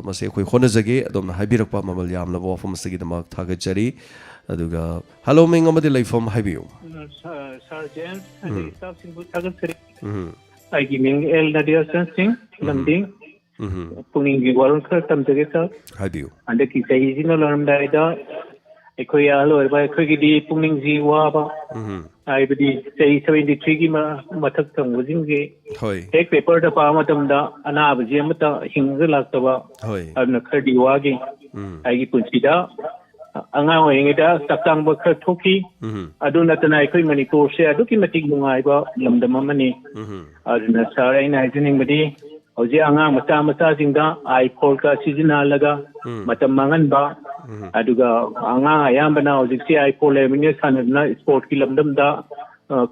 मसे अखोइ होनजगे अदोमना हाइबिरकपा ममल यामलबो फमसगी दमा थागचरी अदुगा हेलो मिंग अमदि लाइफम हाइबियो सर जेम्स स्टाफ सिंह थागचरी आइगी मिंग एल नदिया सिंह लंडिंग पुनिंगी वालों का तम तक ऐसा अंदर की सही जी ना लर्न दायदा एक कोई आलो है भाई कोई की दी पुनिंगी वाह बा आई बदी सही 73 की मथक तम वजिंगे एक पेपर दा पामा तम दा अना बजी मत हिंग लागता बा अब न खड़ी वागी आई की पुंची दा अंगा होएंगे दा तक्तांग बखर ठोकी अदु नतना कोई मणिपुर से अदु की मतिक नुंगाइबा लमदम मनी अदु न सारे नाइजनिंग बदी हौजे अंगा मचा मचा जिंदा आई फोल का सीजन लगा मतम मंगन बा अदुगा अंगा अयामबना हौजे सी आई फोल एमिने सानना स्पोर्ट की लमदम दा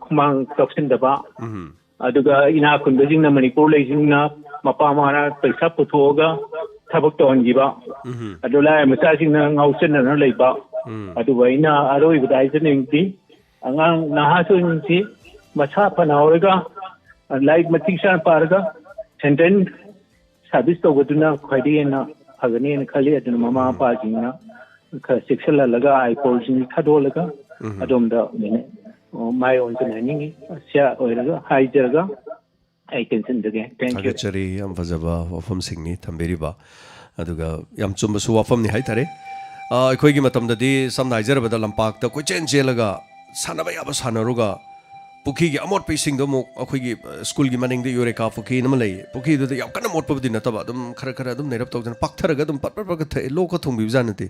खुमांग तक्सिन दबा अदुगा इना खुंद जिंना मणिपुर लेजिंना मपा मारा पैसा पुथोगा थबक तोंजीबा अदुला मचा जिंना ngausen na leiba aduga ina aroi budai jenningti angang nahasunsi macha panaurega like matiksan parga sentence service to guduna khadi na hagani na khali aduna mama pa jingna kha section la laga I polling khado laga adom da mai on jenningin sia oiraga haijaga I tension dage thank you chari am fazaba wafam singni thamberiba aduga yam chumbasu wafam ni haitare ꯑꯩꯈꯣꯏꯒꯤ ꯃꯇꯝꯗꯗꯤ ꯁꯝꯅ ꯍꯥꯏꯖꯔꯕꯗ ꯂꯝꯄꯥꯛꯇ ꯀꯣꯏꯆꯦꯟ ꯆꯦꯜꯂꯒ ꯁꯥꯟꯅꯕ ꯌꯥꯕ ꯁꯥꯟꯅꯔꯨꯒ ꯄꯨꯈ꯭ꯔꯤꯒꯤ ꯑꯃꯣꯠꯄ ꯏꯁꯤꯡꯗꯣ ꯑꯃꯨꯛ ꯑꯩꯈꯣꯏꯒꯤ ꯁ꯭ꯀꯨꯜꯒꯤ ꯃꯅꯤꯡꯗ ꯌꯨꯔꯦꯀꯥ ꯄꯨꯈ꯭ꯔꯤ ꯑꯃ ꯂꯩ ꯄꯨꯈ꯭ꯔꯤꯗꯨꯗ ꯌꯥꯝ ꯀꯟꯅ ꯃꯣꯠꯄꯕꯨꯗꯤ ꯅꯠꯇꯕ ꯑꯗꯨꯝ ꯈꯔ ꯑꯗꯨꯝ ꯅꯩꯔꯞ ꯇꯧꯗꯅ ꯄꯥꯛꯊꯔꯒ ꯑꯗꯨꯝ ꯄꯠ ꯊꯛꯑꯦ ꯂꯣꯛꯀ ꯊꯨꯡꯕꯤꯕꯖꯥꯠ ꯅꯠꯇꯦ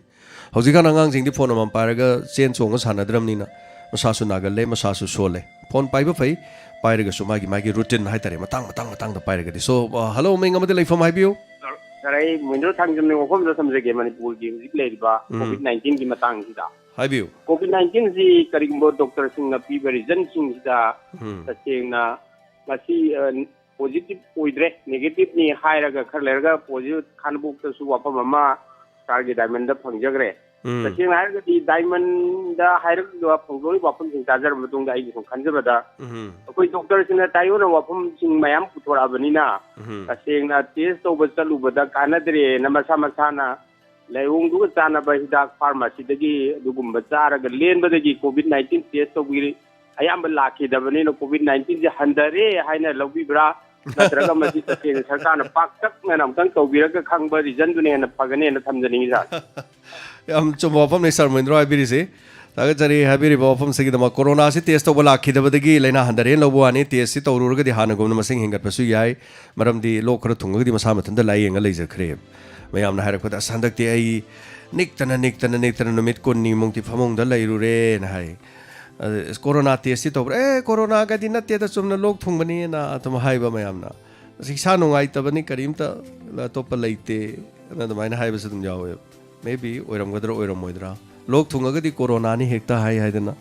ꯍꯧꯖꯤꯛꯀꯥꯟ ꯑꯉꯥꯡꯁꯤꯡꯗꯤ ꯐꯣꯟ ꯑꯃꯃꯝ ꯄꯥꯏꯔꯒ ꯆꯦꯟ ꯆꯣꯡꯉ ꯁꯥꯟꯅꯗ꯭ꯔꯕꯅꯤꯅ ꯃꯁꯥꯁꯨ ꯅꯥꯒꯜꯂꯦ ꯃꯁꯥꯁꯨ ꯁꯣꯜꯂꯦ ꯐꯣꯟ ꯄꯥꯏꯕ ꯐꯩ ꯄꯥꯏꯔꯒꯁꯨ ꯃꯥꯒꯤ ꯔꯨꯇꯤꯟ ꯍꯥꯏꯇꯥꯔꯦ ꯃꯇꯥꯡꯗ ꯄꯥꯏꯔꯒꯗꯤ ꯁꯣ ꯍꯜꯂꯣ ꯃꯤꯡ ꯑꯃꯗꯤ ꯂꯩꯐꯝ ꯍꯥꯏꯕꯤꯌꯨ ꯁꯥꯔ ꯑꯩ ꯃꯣꯏꯅ ꯊꯥꯡꯖꯝꯅ ꯋꯥꯐꯝꯗ ꯊꯝꯖꯒꯦ ꯃꯅꯤꯄꯨꯔꯒꯤ ꯍꯧꯖꯤꯛ ꯂꯩꯔꯤꯕ COVID-19ꯒꯤ ꯃꯇꯥꯡꯁꯤꯗ ꯍꯥꯏꯕꯤꯌꯨ COVID-19ꯁꯤ ꯀꯔꯤꯒꯨꯝꯕ ꯗꯣꯛꯇꯔꯁꯤꯡꯅ ꯄꯤꯕ ꯔꯤꯖꯟꯁꯤꯡꯁꯤꯗ ꯇꯁꯦꯡꯅ ꯉꯁꯤ ꯄꯣꯖꯤꯇꯤꯚ ꯑꯣꯏꯗ꯭ꯔꯦ ꯅꯦꯒꯦꯇꯤꯚꯅꯤ ꯍꯥꯏꯔꯒ ꯈꯔ ꯂꯩꯔꯒ ꯄꯣꯖꯤꯇꯤꯚ ꯈꯥꯅꯕꯣꯛꯇꯁꯨ ꯋꯥꯐꯝ ꯑꯃ ꯁꯥꯔꯒꯤ ꯗꯥꯏꯃꯟꯗ ꯐꯪꯖꯈ꯭ꯔꯦ तसेंना हारगदी डायमंड हायरगदवा फंगलोई वाफम सिंग ताजर मतुंग आई सम खंजबदा कोई डॉक्टर सिंग तायोना वाफम सिंग मयाम पुथोराबनिना तसेंना टेस्ट तोब चलुबदा कानदरे नमसा मसाना लेउंग दु चाना बहिदा फार्मेसी दगी दुगुम चारग लेनबदगी कोविड-19 टेस्ट तोबि अयाम लाखिदबनिना कोविड-19 जे हंदरे हाइना लौबिब्रा नत्रगा मसी तसेंना सरकारना पाक्तक नमतंग तोबिरग खंगब रिजन दुनेना फगनेना थमजनिंग जा yam chum wafam ne sar mindro habiri se taga chari habiri wafam se gidama corona se test to bala khidabadagi leina handare lobo ani test se tawrurga di hana gomna masing hingat pasu yai maram di lokra thunga di masa matanda lai enga leijakre mayam na harak pada sandak ti ai niktana numit konni mungti phamong da leirure na hai corona test to corona ga di natte da chumna lok thungbani na atum haiba mayam na siksa nungai tabani karimta la topa leite na da maina haiba se dum jawe maybe oiramgadra oiramoidra lok thungagadi corona ni hekta hai haidana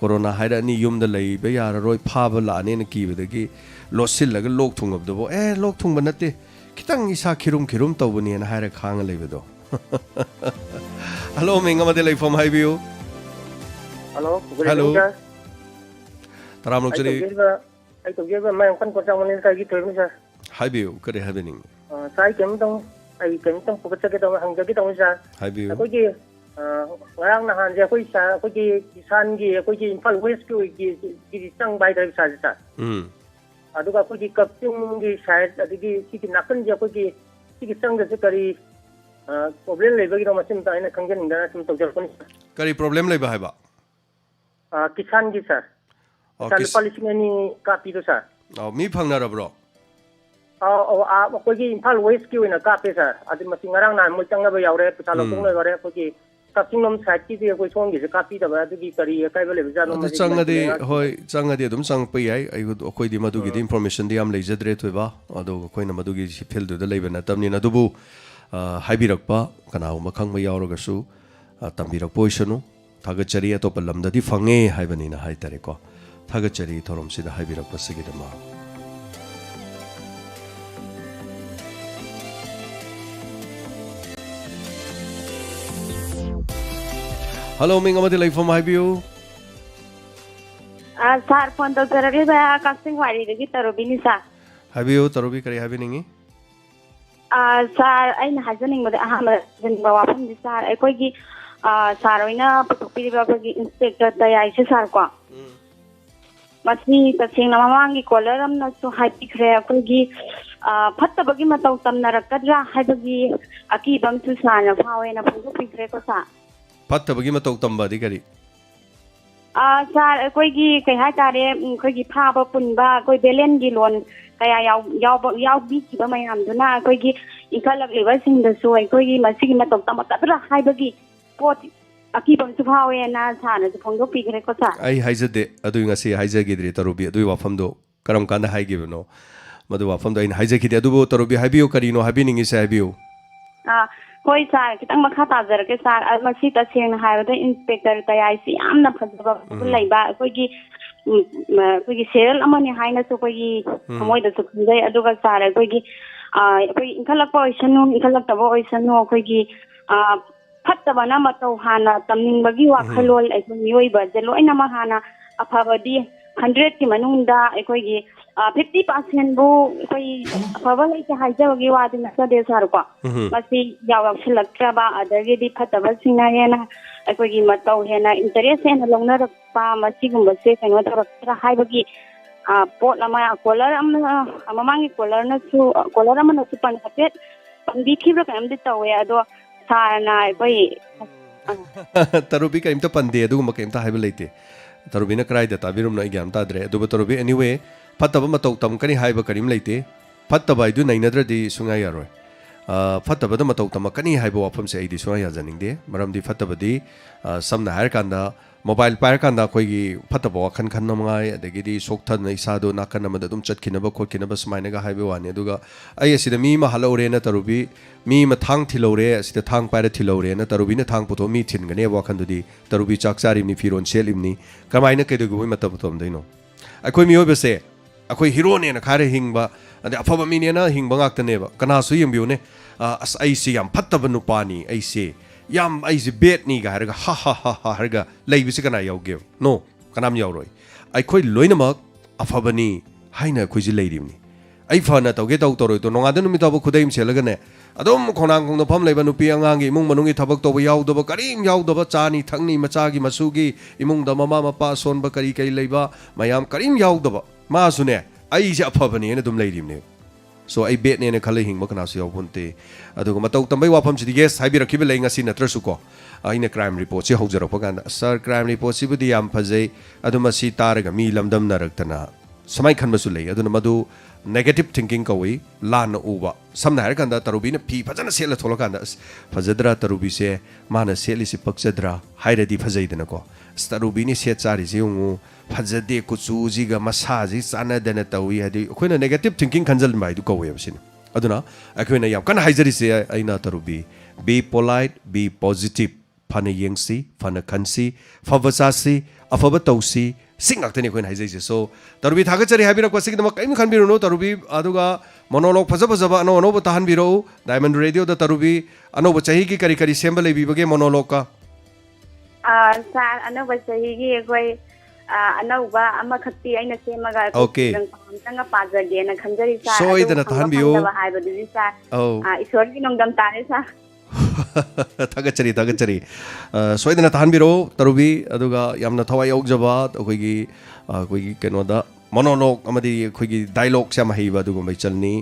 corona haida ni yumda leiba yararoi phaba lani na kibadagi losillaga lok thungabdo lok thungba natte kitang isa khirum tawbani na haira khanga leibado hello minga made leifam haibiu hello taram lok chari ai to geba mai kan ko tawani ka gi thoi sa haibiu kare happening sai kem tong ai kem tong ko cha ke tong hang gi tong sa haibiu ko gi ngarang na han je ko sa ko gi san gi ko gi Imphal West ki chang bai da sa sa aduga ko gi kapchung gi side adigi ki nakan je ko gi chang da se kari problem le bagi no masim ta ina khanggen inda sim to jor ko ni kari problem le ba hai ba kisan gi sa kisan policy ni kapi do sa mi phangna rabro कोई Imphal waste की ओइना कापे sir अदि मसिंग ngarang na mo changna ba yaure pisa lokung na gore ko ki kapsingnom side ki de koi song gi se kapi da ba adu gi kari kai ba le ja no ma changadi adum sang pai ai koi di madu gi information di am leijadre to ba ado koi na madu gi field da leiba na tamni na dubu haibirak pa kana ma khang ba yauraga su tambirak poisanu thagachari atop lamda di fange haibani na hai tare ko thagachari thorom sida haibirak pa sigi da ma hello minga made leifam haibiu sir phone to zarari ba casting wari de tarobini sa haibiu tarobi kari habiningi sir aina hajaning mode ahama jin ba wafam di sir ai koi gi sir oina putupiri ba gi inspector ta ai se sir ko ꯃꯁꯤ ꯇꯁꯦꯡꯅ ꯃꯃꯥꯡꯒꯤ colour ꯑꯃꯅꯁꯨ ꯍꯥꯏꯕꯤꯈ꯭ꯔꯦ ꯑꯩꯈꯣꯏꯒꯤ ꯐꯠꯇꯕꯒꯤ ꯃꯇꯧ ꯇꯝꯅꯔꯛꯀꯗ꯭ꯔꯥ ꯍꯥꯏꯕꯒꯤ ꯑꯀꯤꯕ ꯑꯃꯁꯨ ꯁꯥꯔꯅ ꯐꯥꯎꯋꯦꯅ ꯐꯣꯡꯗꯣꯛꯄꯤꯈ꯭ꯔꯦꯀꯣ ꯁꯥꯔ ꯐꯠꯇꯕꯒꯤ ꯃꯇꯧ ꯇꯝꯕꯗꯤ ꯀꯔꯤ ꯁꯥꯔ ꯑꯩꯈꯣꯏꯒꯤ ꯀꯩ ꯍꯥꯏꯇꯥꯔꯦ ꯑꯩꯈꯣꯏꯒꯤ ꯐꯥꯕ ꯄꯨꯟꯕ ꯑꯩꯈꯣꯏ ꯕꯦꯂꯦꯟꯒꯤ ꯂꯣꯟ kaya yaw bi ba mayam duna koi gi ikalak liba sing da so koi gi masigi matok ta makadra haibagi pot aki bam su phawe na sa na su phongdo pi gre ko sa ai haijade adu ngasi haijagidri tarubi adu wafam do karam kanda haigibno madu wafam do in haijagidi adu bo tarubi haibiyo karino habiningi sa haibiyo hoi sa kitang makha ta jar ke sa masi ta seng haibada inspector tayai si amna phajaba laiba koi gi koi serial amani haina so koi moi da su khundai aduga sara koi inkhalak pa oisanu inkhalak ta bo oisanu koi fattaba na matau hana tamning bagi wa khalol ai mioi ba je loina ma hana afabadi 100 ki manunda koi 50% bu koi afaba lai ta haija bagi wa din sa de sar ko masi yaw silakra ba adagi di fattaba singna hena koi matau hena interest hena longna pa masi gumba se kaino tra hai bagi pot lama kolar amamangi kolar na su kolar amana su pan hapet pandi thibra kam de tawe ado sarna koi tarubi kaim ta pande adu ma kaim ta haiba leite tarubi na krai da tabirum na gyam ta dre adu tarubi anyway fattaba matau tam kani haiba karim leite fattaba idu nainadra di sungai yaroi fattaba da matau tam kani haiba wafam se ai di sungai ya janing de maram di fattaba di samna har kanda mobile pair kanda koi gi fattaba wakhan khan namangai adagi di sokthan na isa do nakan na madum chatkinaba khotkinaba smaina ga haiba wani aduga ai asida mi ma halore na tarubi mi ma thang thilore asida thang paira thilore na tarubi na thang puto mi thin gane wakhan dudi tarubi chakchari ni firon selim ni kamaina ke dugu matab tom daino akoi mi obese akoi hero ne na khare hingba ade afaba mi ne na hingba ngak tane ba kana su yembiu ne as ai si yam fattaba nu pani ai se yam ai si bet ni ga harga ha ha ha ha harga leibi se kana yauge no kanam yauroi ai khoi loinamak afaba ni haina khoi ji leirimni ai fana tauge tau toroi to nonga denu mi tabu khudaim selaga ne adom khonang khong no pham leiba nu pi angang gi imung manungi thabak to yaw do ba karim yaw do ba chani thangni macha gi masugi imung da mama mapa son ba kari kai leiba mayam karim yaw do ba ma sune ai je afaba ni ne dum leirimni so ai bet ne khala hing makna su yaw bunte aduga matau tambai wafam si yes haibi rakhibe lei ngasi natra su ko aina crime report si hojaro paganda sir crime report si budi yam phajai aduma si taraga mi lamdam naraktana samai khanba su lei aduna madu negative thinking kawi lan uba samna har kanda tarubi na phi phajana sela tholakanda phajadra tarubi se mana seli si pakchadra hairadi phajai dana ko tarubi ni se chari ji ungu phajade ku chu ji ga masa ji chana dana tawi hadi khoina negative thinking khanjal mai du kawi absin aduna akhoina yam kana haijari se aina tarubi be polite be positive phana yengsi phana khansi favasasi afaba tausi singakta ni khoina haijai so tarubi thagachari habira ko sigdama kaim khanbiru no tarubi aduga monolog phajaba ano ano tahan biro diamond radio da tarubi ano chahi ki kari kari sembal lebi bage monolog ka sar ano chahi gi koi ano ba ama khatti aina semaga okay tanga pajage na khanjari sa soidana tahan biyo haiba di sa isor gi nongdam tare sa thagachari soidana tahan biro tarubi aduga yamna thawai yaujaba akoigi keno da monolog amadi akoigi dialogue sama heiba aduga mai chalni